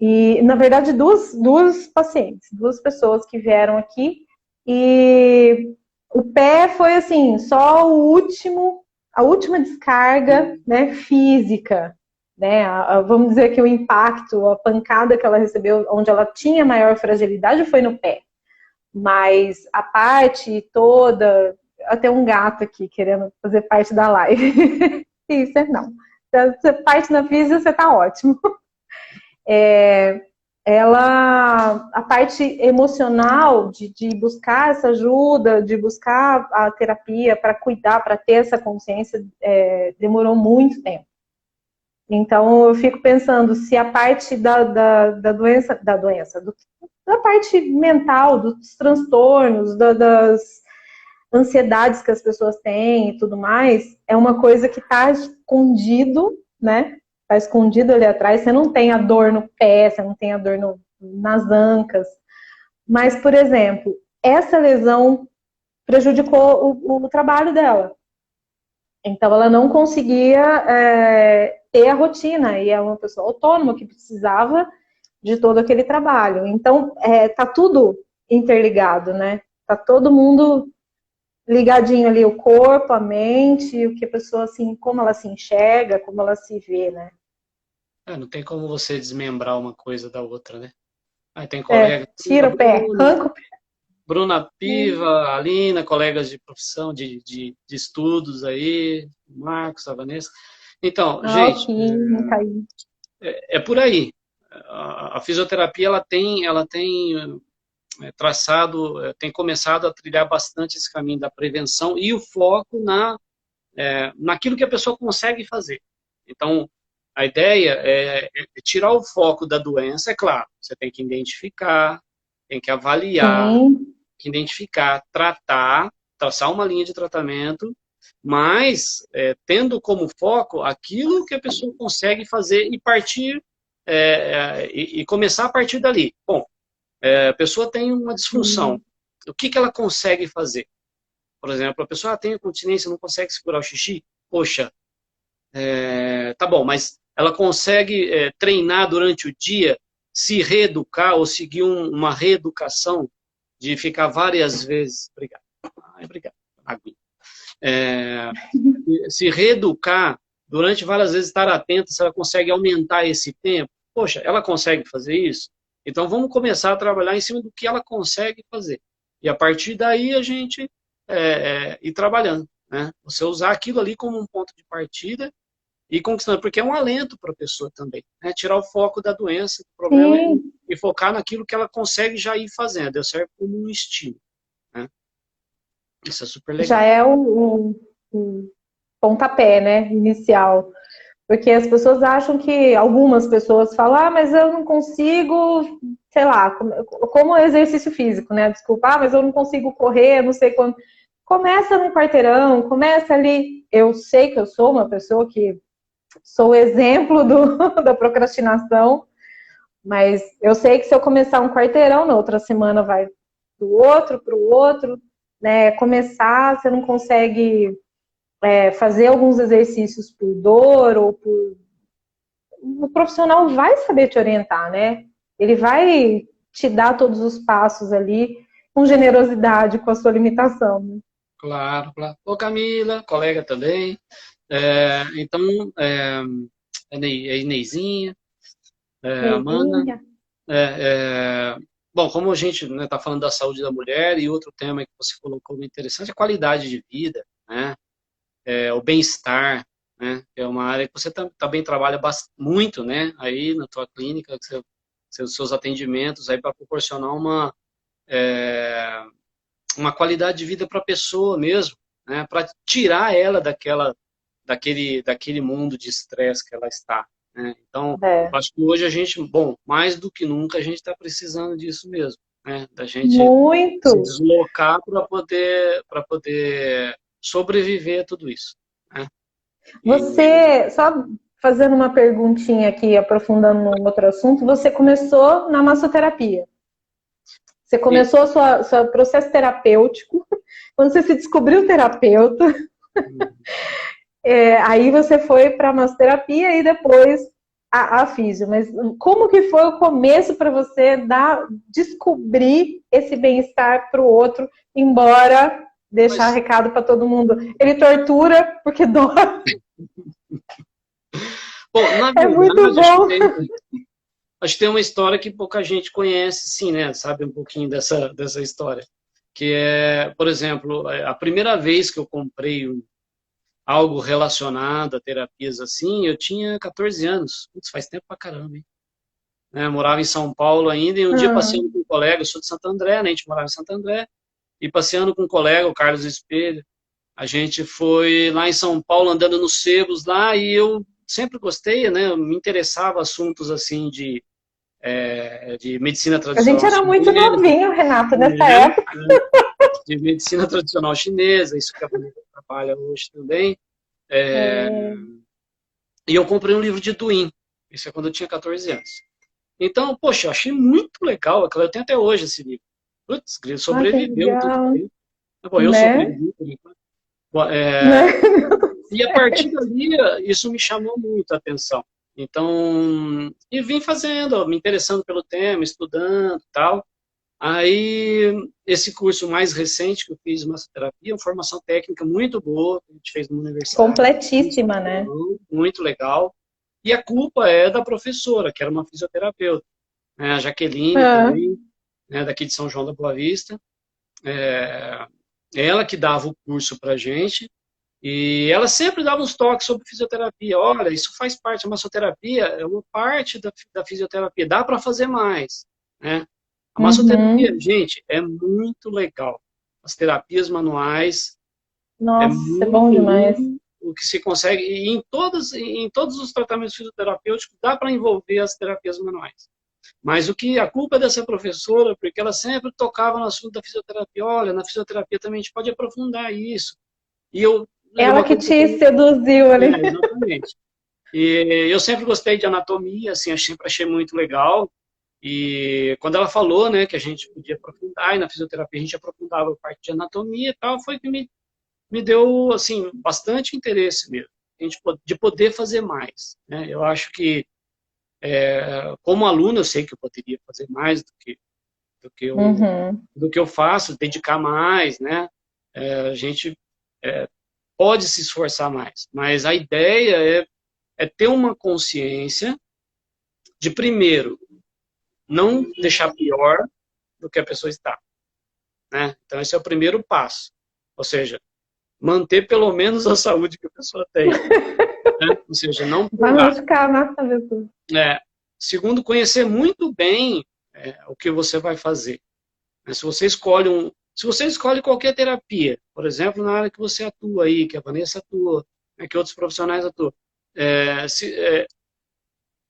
e, na verdade, duas pacientes, duas pessoas que vieram aqui, e o pé foi, assim, só a última descarga, né, física, né, vamos dizer que o impacto, a pancada que ela recebeu, onde ela tinha maior fragilidade foi no pé. Mas a parte toda, até um gato aqui querendo fazer parte da live. Isso não. Você parte na física, você tá ótimo. A parte emocional de buscar essa ajuda, de buscar a terapia para cuidar, para ter essa consciência, demorou muito tempo. Então eu fico pensando se a parte da doença, da parte mental, dos transtornos, das ansiedades que as pessoas têm e tudo mais, é uma coisa que está escondido, né? Está escondido ali atrás. Você não tem a dor no pé, você não tem a dor nas ancas. Mas, por exemplo, essa lesão prejudicou o trabalho dela. Então, ela não conseguia ter a rotina. E é uma pessoa autônoma que precisava de todo aquele trabalho. Então, tá tudo interligado, né? Tá todo mundo ligadinho ali, o corpo, a mente, o que a pessoa, assim, como ela se enxerga, como ela se vê, né? Não tem como você desmembrar uma coisa da outra, né? Aí tem colegas, a Tira o pé, Bruna, arranca o pé. Bruna Piva, a Alina, colegas de profissão, de estudos aí, o Marcos, a Vanessa. Então, gente, Química aí. é por aí. A fisioterapia, ela tem traçado, tem começado a trilhar bastante esse caminho da prevenção e o foco naquilo que a pessoa consegue fazer. Então, a ideia é tirar o foco da doença, é claro, você tem que identificar, tem que avaliar, Sim. identificar, tratar, traçar uma linha de tratamento, mas tendo como foco aquilo que a pessoa consegue fazer e partir, e começar a partir dali. Bom, a pessoa tem uma disfunção, o que ela consegue fazer? Por exemplo, a pessoa tem incontinência, não consegue segurar o xixi, poxa, tá bom, mas ela consegue treinar durante o dia, se reeducar ou seguir uma reeducação de ficar várias vezes. Obrigado. Obrigado. Aguinha. Se reeducar durante várias vezes, estar atenta se ela consegue aumentar esse tempo. Poxa, ela consegue fazer isso? Então vamos começar a trabalhar em cima do que ela consegue fazer. E a partir daí a gente ir trabalhando. Né? Você usar aquilo ali como um ponto de partida e conquistando, porque é um alento para a pessoa também. Né? Tirar o foco da doença, do problema e focar naquilo que ela consegue já ir fazendo. Eu serve como um estímulo. Né? Isso é super legal. Já é o pontapé, né, inicial. Porque as pessoas acham que, algumas pessoas falam, mas eu não consigo, sei lá, como exercício físico, né? Desculpa, mas eu não consigo correr, não sei quando. Começa no quarteirão, começa ali. Eu sei que eu sou uma pessoa que sou o exemplo da procrastinação, mas eu sei que se eu começar um quarteirão, na outra semana vai para o outro, né? Começar, você não consegue fazer alguns exercícios por dor ou por... O profissional vai saber te orientar, né? Ele vai te dar todos os passos ali com generosidade, com a sua limitação. Né? Claro, claro. Ô Camila, colega também. Então, a Inêzinha, Amanda. Bom, como a gente está falando da saúde da mulher, e outro tema que você colocou muito interessante, é a qualidade de vida, né? O bem-estar, né? É uma área que você também trabalha muito, né? Aí na tua clínica, seus atendimentos aí para proporcionar uma qualidade de vida para a pessoa mesmo, né? Para tirar ela daquele mundo de estresse que ela está. Né? Então, acho que hoje a gente, bom, mais do que nunca, a gente está precisando disso mesmo, né? Da gente se deslocar para poder sobreviver a tudo isso. Né? Você, só fazendo uma perguntinha aqui, aprofundando num outro assunto, você começou na massoterapia. Você começou o seu processo terapêutico, quando você se descobriu terapeuta, aí você foi para a massoterapia e depois a físio. Mas como que foi o começo para você descobrir esse bem-estar para o outro, embora deixar recado para todo mundo? Ele tortura porque dói. Bom, na verdade, muito bom. Acho que tem uma história que pouca gente conhece, sim, né? Sabe um pouquinho dessa história. Que é, por exemplo, a primeira vez que eu comprei algo relacionado a terapias assim, eu tinha 14 anos. Putz, faz tempo pra caramba, hein? Eu morava em São Paulo ainda, e um dia passeando com um colega, eu sou de Santo André, né? A gente morava em Santo André, e passeando com um colega, o Carlos Espelho, a gente foi lá em São Paulo, andando nos sebos lá, e eu sempre gostei, né? Me interessava assuntos assim de medicina tradicional. A gente era muito novinho, Renato, nessa época. De medicina tradicional chinesa, isso que a Vanessa trabalha hoje também. E eu comprei um livro de Duin, isso é quando eu tinha 14 anos. Então, poxa, eu achei muito legal, eu tenho até hoje esse livro. Putz, ele sobreviveu tudo tempo. Bom, eu sobrevivi por enquanto. E a partir dali, isso me chamou muito a atenção. Então, e vim fazendo, me interessando pelo tema, estudando e tal. Aí, esse curso mais recente que eu fiz, massoterapia, uma formação técnica muito boa, que a gente fez na universidade. Completíssima, né? Muito legal. E a culpa é da professora, que era uma fisioterapeuta, né? A Jaqueline Ah, também, né, daqui de São João da Boa Vista. Ela que dava o curso pra gente, e ela sempre dava uns toques sobre fisioterapia. Olha, isso faz parte, a massoterapia é uma parte da fisioterapia, dá para fazer mais, né? A massoterapia, uhum. gente, é muito legal. As terapias manuais é Nossa, é bom muito demais. lindo o que se consegue, e em todos os tratamentos fisioterapêuticos dá para envolver as terapias manuais. Mas o que a culpa é dessa professora, porque ela sempre tocava no assunto da fisioterapia. Olha, na fisioterapia também a gente pode aprofundar isso. E eu, é Ela uma que coisa te que seduziu ali. exatamente. E eu sempre gostei de anatomia, assim, sempre achei muito legal. E quando ela falou, né, que a gente podia aprofundar, e na fisioterapia a gente aprofundava a parte de anatomia e tal, foi que me deu, assim, bastante interesse mesmo, de poder fazer mais, né? Eu acho que, como aluno, eu sei que eu poderia fazer mais do que eu, Uhum. do que eu faço, dedicar mais, né? A gente pode se esforçar mais, mas a ideia é ter uma consciência de, primeiro, não deixar pior do que a pessoa está, né? Então, esse é o primeiro passo. Ou seja, manter pelo menos a saúde que a pessoa tem, né? Ou seja, não Vai piorar. machucar, né? Cabeça? É, segundo, conhecer muito bem o que você vai fazer. Se você escolhe qualquer terapia, por exemplo, na área que você atua aí, que a Vanessa atua, né, que outros profissionais atuam, é, se, é,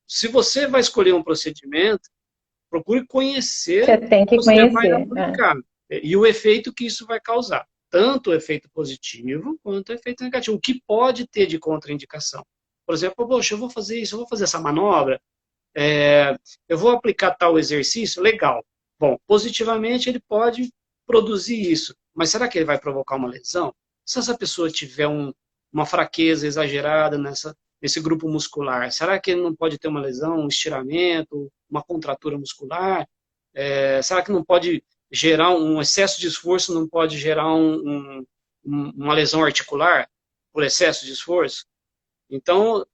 se você vai escolher um procedimento, procure conhecer Você o tem que que você vai conhecer. É. aplicar e o efeito que isso vai causar. Tanto o efeito positivo quanto o efeito negativo. O que pode ter de contraindicação. Por exemplo, poxa, eu vou fazer isso, eu vou fazer essa manobra, eu vou aplicar tal exercício, legal. Bom, positivamente ele pode produzir isso, mas será que ele vai provocar uma lesão? Se essa pessoa tiver uma fraqueza exagerada nesse grupo muscular, será que ele não pode ter uma lesão, um estiramento, uma contratura muscular? Será que não pode gerar um excesso de esforço, não pode gerar uma lesão articular por excesso de esforço? Então,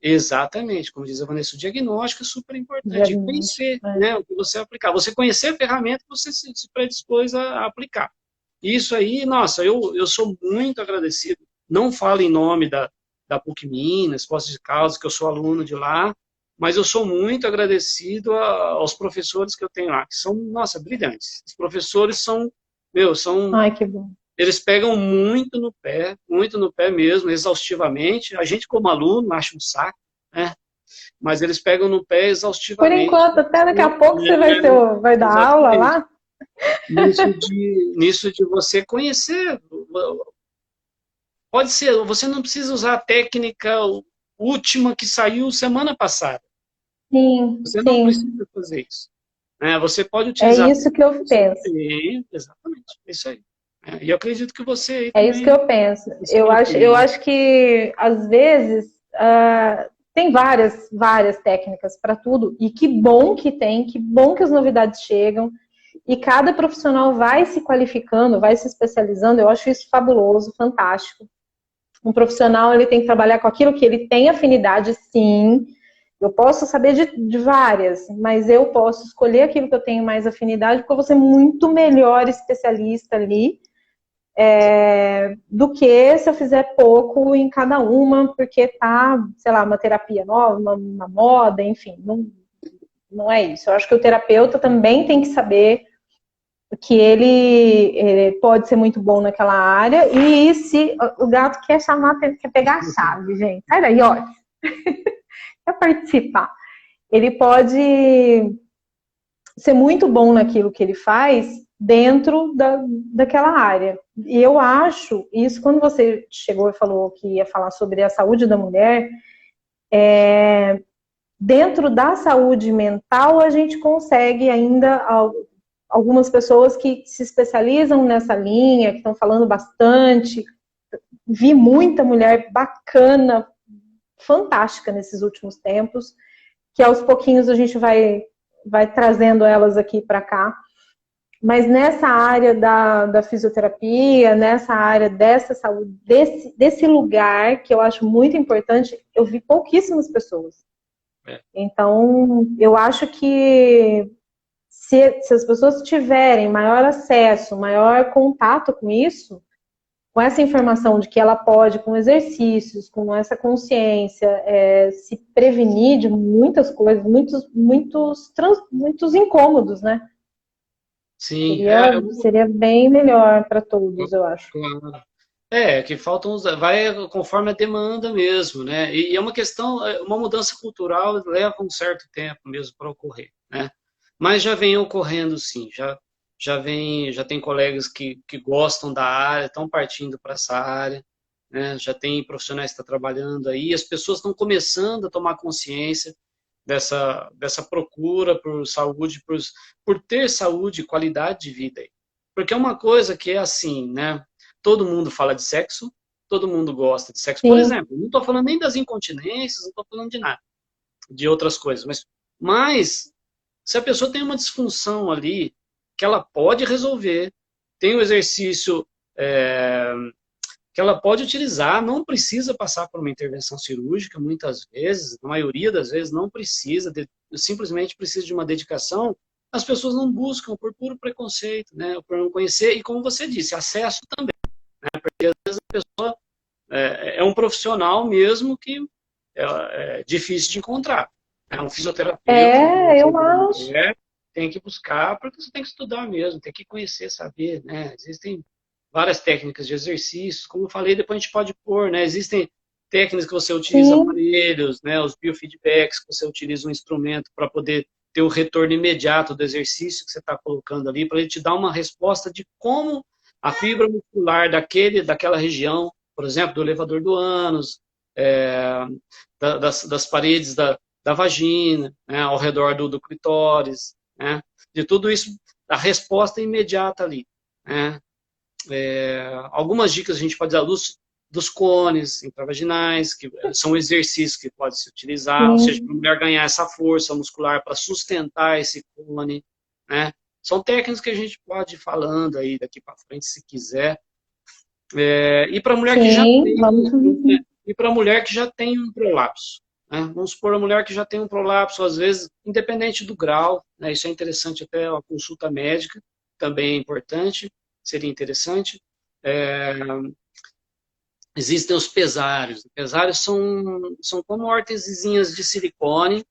exatamente, como diz a Vanessa, o diagnóstico é super importante. E Diagnóstico. conhecer, É. né, o que você aplicar. Você conhecer a ferramenta que você se predispôs a aplicar. Isso aí, nossa, eu sou muito agradecido. Não falo em nome da PUC Minas, Poços de Caldas, que eu sou aluno de lá, mas eu sou muito agradecido aos professores que eu tenho lá, que são, nossa, brilhantes. Os professores são, Ai, que bom. eles pegam muito no pé mesmo, exaustivamente. A gente, como aluno, acha um saco, né? Mas eles pegam no pé Por exaustivamente. enquanto, até daqui a pouco você vai, vai dar aula Exatamente. lá? Nisso de você conhecer. Pode ser, você não precisa usar a técnica última que saiu semana passada. Sim, Você não sim. precisa fazer isso. Você pode É utilizar. isso que eu penso. Exatamente, é isso aí. E eu acredito que você aí É isso que também eu penso. segue por Eu aí. acho que, às vezes, tem várias técnicas para tudo. E que bom que tem, que bom que as novidades chegam. E cada profissional vai se qualificando, vai se especializando. Eu acho isso fabuloso, fantástico. Um profissional, ele tem que trabalhar com aquilo que ele tem afinidade, sim. Eu posso saber de várias, mas eu posso escolher aquilo que eu tenho mais afinidade, porque eu vou ser muito melhor especialista ali do que se eu fizer pouco em cada uma, porque tá, sei lá, uma terapia nova, uma moda, enfim, não é isso. Eu acho que o terapeuta também tem que saber que ele pode ser muito bom naquela área, e se o gato quer chamar, quer pegar a chave, gente. Sai daí, ó. Quer participar. Ele pode ser muito bom naquilo que ele faz dentro daquela área. E eu acho, isso quando você chegou e falou que ia falar sobre a saúde da mulher, dentro da saúde mental a gente consegue ainda, algumas pessoas que se especializam nessa linha, que estão falando bastante, vi muita mulher bacana fantástica nesses últimos tempos, que aos pouquinhos a gente vai trazendo elas aqui para cá. Mas nessa área da fisioterapia, nessa área dessa saúde, desse lugar que eu acho muito importante, eu vi pouquíssimas pessoas. Então, eu acho que se as pessoas tiverem maior acesso, maior contato com isso, com essa informação de que ela pode, com exercícios, com essa consciência, se prevenir de muitas coisas, muitos incômodos, né? Sim, Seria bem melhor para todos, eu acho. claro. Que faltam, vai conforme a demanda mesmo, né? E é uma questão, uma mudança cultural leva um certo tempo mesmo para ocorrer, né? Mas já vem ocorrendo sim, já tem colegas que gostam da área, estão partindo para essa área, né? Já tem profissionais que estão trabalhando aí, as pessoas estão começando a tomar consciência dessa procura por saúde, por ter saúde e qualidade de vida aí. Porque é uma coisa que é assim, né? Todo mundo fala de sexo, todo mundo gosta de sexo. Sim. Por exemplo, não estou falando nem das incontinências, não estou falando de nada, de outras coisas, mas se a pessoa tem uma disfunção ali, que ela pode resolver, tem um exercício que ela pode utilizar, não precisa passar por uma intervenção cirúrgica, muitas vezes, na maioria das vezes não precisa, simplesmente precisa de uma dedicação, as pessoas não buscam por puro preconceito, né, por não conhecer, e como você disse, acesso também, né, porque às vezes a pessoa é um profissional mesmo que é difícil de encontrar, é um fisioterapeuta, Eu acho. tem que buscar, porque você tem que estudar mesmo, tem que conhecer, saber, né, existem várias técnicas de exercícios, como eu falei, depois a gente pode pôr, né? Existem técnicas que você utiliza aparelhos, né? Os biofeedbacks, que você utiliza um instrumento para poder ter o retorno imediato do exercício que você está colocando ali, para ele te dar uma resposta de como a fibra muscular daquela região, por exemplo, do elevador do ânus, das paredes da vagina, né? Ao redor do clitóris, né? De tudo isso, a resposta imediata ali, né? Algumas dicas a gente pode dar dos cones intravaginais, que são exercícios que pode se utilizar, ou seja, para a mulher ganhar essa força muscular para sustentar esse cone, né? São técnicas que a gente pode ir falando aí daqui para frente, se quiser. E para a mulher que já tem, e para a mulher que já tem um prolapso, né? Vamos supor a mulher que já tem um prolapso, às vezes, independente do grau, né? Isso é interessante até a consulta médica, também é importante. Seria interessante. Existem os pesários. Os pesários são como órtesezinhas de silicone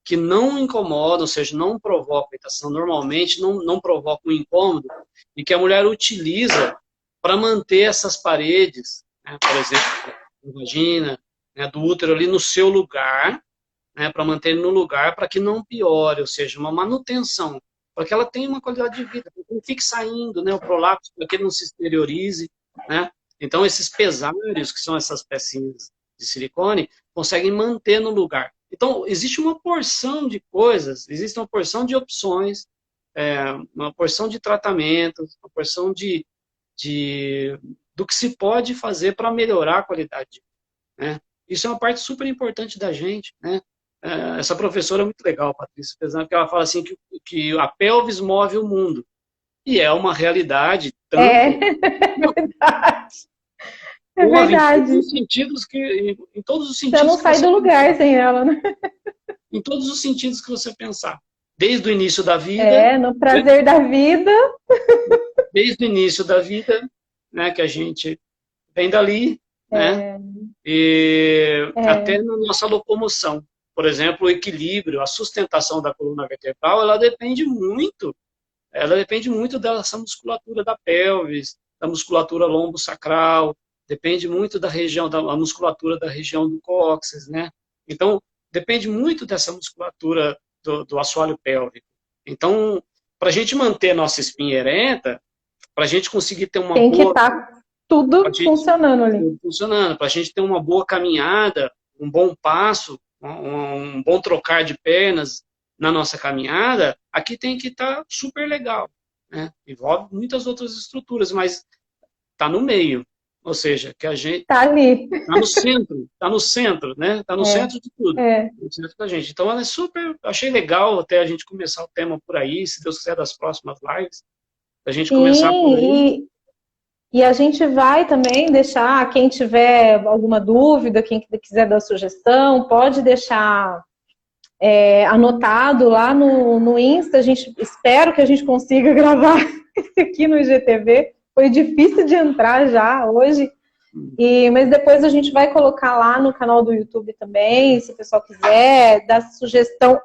que não incomodam, ou seja, não provocam irritação, normalmente não provocam incômodo, e que a mulher utiliza para manter essas paredes, né, por exemplo, da vagina, né, do útero ali no seu lugar, né, para manter ele no lugar, para que não piore, ou seja, uma manutenção, para que ela tenha uma qualidade de vida, para que não fique saindo, né, o prolapso, para que ele não se exteriorize, né? Então, esses pesários, que são essas pecinhas de silicone, conseguem manter no lugar. Então, existe uma porção de coisas, existe uma porção de opções, uma porção de tratamentos, uma porção do que se pode fazer para melhorar a qualidade de vida, né? Isso é uma parte super importante da gente, né? Essa professora é muito legal, Patrícia, porque ela fala assim que a pelvis move o mundo. E é uma realidade. Tanto verdade. É move verdade. em todos os sentidos. Você não sai do lugar sem ela, né? Em todos os sentidos que você pensar. Desde o início da vida. No prazer da vida. Desde o início da vida, né, que a gente vem dali, né? E até na nossa locomoção. Por exemplo, o equilíbrio, a sustentação da coluna vertebral, ela depende muito dessa musculatura da pelvis, da musculatura lombosacral, depende muito da região, da musculatura da região do cóccix, né? Então, depende muito dessa musculatura do assoalho pélvico. Então, para a gente manter a nossa espinha ereta, para a gente conseguir ter uma boa... Tem que estar tudo funcionando ali. Tudo funcionando, para a gente ter uma boa caminhada, um bom passo, um bom trocar de pernas na nossa caminhada, aqui tem que estar super legal, né? Envolve muitas outras estruturas, mas está no meio, Ou seja, que a gente Tá ali. está no centro, né? Está no centro de tudo, no centro da gente. Então, ela é super, achei legal até a gente começar o tema por aí, se Deus quiser, das próximas lives, a gente começar por aí. E a gente vai também deixar, quem tiver alguma dúvida, quem quiser dar sugestão, pode deixar anotado lá no Insta. Espero que a gente consiga gravar esse aqui no IGTV. Foi difícil de entrar já hoje. Mas depois a gente vai colocar lá no canal do YouTube também, se o pessoal quiser dar sugestão.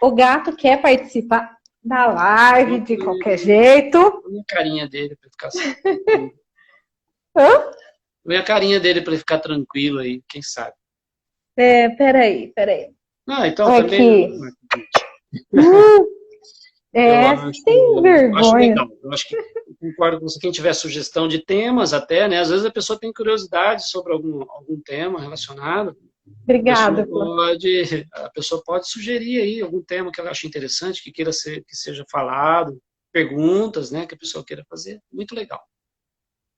O gato quer participar da live de qualquer jeito. Põe a carinha dele para ficar assim. Põe a carinha dele para ele ficar tranquilo aí, quem sabe. Peraí. Então também. Sem vergonha. Eu acho que concordo com você. Quem tiver sugestão de temas até, né? Às vezes a pessoa tem curiosidade sobre algum tema relacionado. Obrigada. A pessoa pode sugerir aí algum tema que ela ache interessante, que seja falado, perguntas, né? Que a pessoa queira fazer. Muito legal.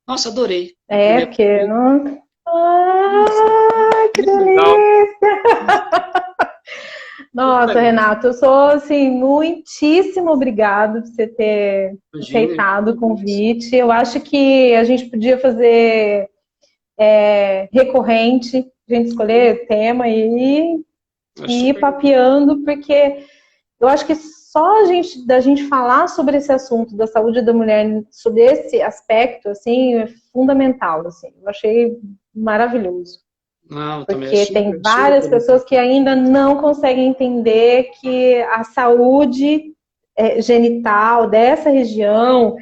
Nossa, adorei. Porque não. Ai, que delícia! Nossa, Renato, eu sou, assim, muitíssimo obrigada por você ter aceitado o convite. Eu acho que a gente podia fazer recorrente, a gente escolher tema e ir papeando, porque eu acho que só da gente falar sobre esse assunto da saúde da mulher, sobre esse aspecto, assim, é fundamental, assim. Eu achei maravilhoso. Porque tem várias pessoas que ainda não conseguem entender que a saúde genital dessa região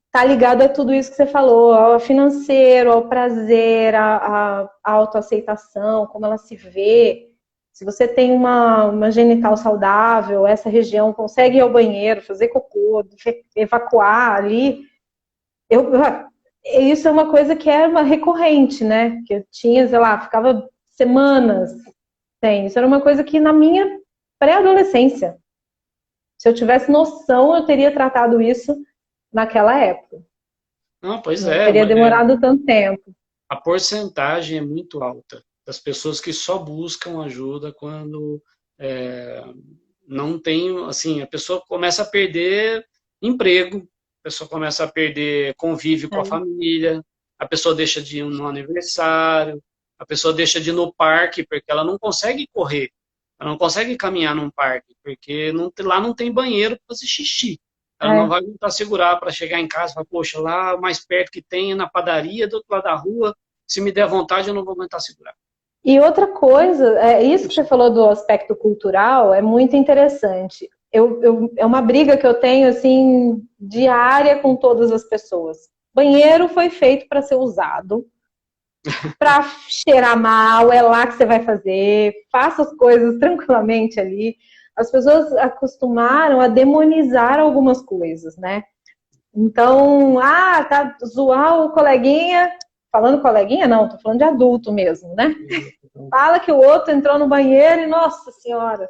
está ligada a tudo isso que você falou, ao financeiro, ao prazer, à autoaceitação, como ela se vê. Se você tem uma genital saudável, essa região consegue ir ao banheiro, fazer cocô, evacuar ali. Isso é uma coisa que era uma recorrente, né? Que eu tinha, sei lá, ficava semanas sem. Isso era uma coisa que na minha pré-adolescência, se eu tivesse noção, eu teria tratado isso naquela época. Não, pois não teria demorado tanto tempo. A porcentagem é muito alta das pessoas que só buscam ajuda quando não tem, assim, a pessoa começa a perder emprego, a pessoa começa a perder convívio com a família, a pessoa deixa de ir no aniversário, a pessoa deixa de ir no parque porque ela não consegue correr, ela não consegue caminhar num parque, porque lá não tem banheiro para fazer xixi. Ela não vai tentar segurar para chegar em casa e falar, poxa, lá mais perto que tem, na padaria, do outro lado da rua, se me der vontade eu não vou aguentar segurar. E outra coisa, isso que você falou do aspecto cultural é muito interessante. É uma briga que eu tenho, assim, diária com todas as pessoas. Banheiro foi feito para ser usado, para cheirar mal, é lá que você vai fazer, faça as coisas tranquilamente ali. As pessoas acostumaram a demonizar algumas coisas, né? Então, tá, zoar o coleguinha, falando coleguinha, não, tô falando de adulto mesmo, né? Fala que o outro entrou no banheiro e, nossa senhora,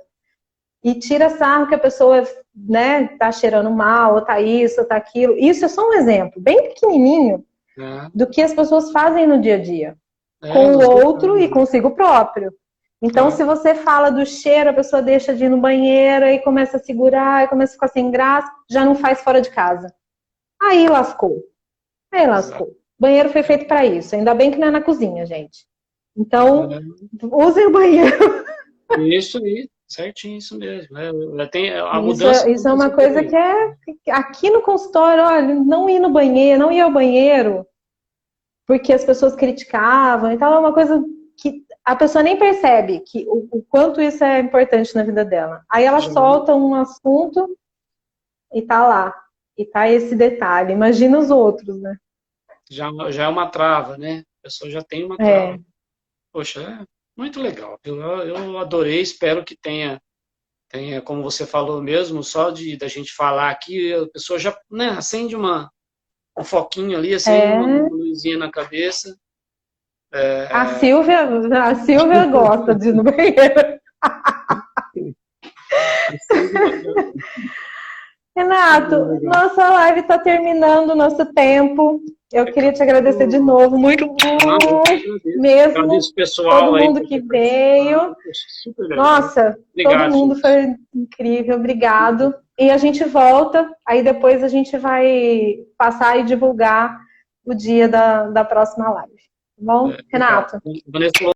e tira sarro que a pessoa, né, tá cheirando mal, ou tá isso, ou tá aquilo. Isso é só um exemplo, bem pequenininho, do que as pessoas fazem no dia a dia, com o outro e consigo próprio. Então, se você fala do cheiro, a pessoa deixa de ir no banheiro e começa a segurar, e começa a ficar sem graça, já não faz fora de casa. Aí lascou. O banheiro foi feito para isso. Ainda bem que não é na cozinha, gente. Então, usem o banheiro. Isso aí, certinho, isso mesmo. Tem a mudança. Isso é uma coisa que aqui no consultório, olha, não ir no banheiro, não ir ao banheiro, porque as pessoas criticavam e tal, é uma coisa que a pessoa nem percebe que o quanto isso é importante na vida dela. Aí ela solta um assunto e tá lá. E tá esse detalhe. Imagina os outros, né? Já é uma trava, né? A pessoa já tem uma trava. Poxa, é muito legal. Eu adorei, espero que tenha, como você falou mesmo, só da gente falar aqui, a pessoa já, né, acende um foquinho ali, acende uma luzinha na cabeça. A Silvia gosta de ir no banheiro. Renato, nossa live está terminando o nosso tempo. Eu queria te agradecer de novo, muito mesmo. Agradeço pessoal todo aí, mundo que veio. Super Nossa, obrigado, todo mundo foi incrível, obrigado. E a gente volta, aí depois a gente vai passar e divulgar o dia da próxima live. Tá bom, Renato? Vanessa,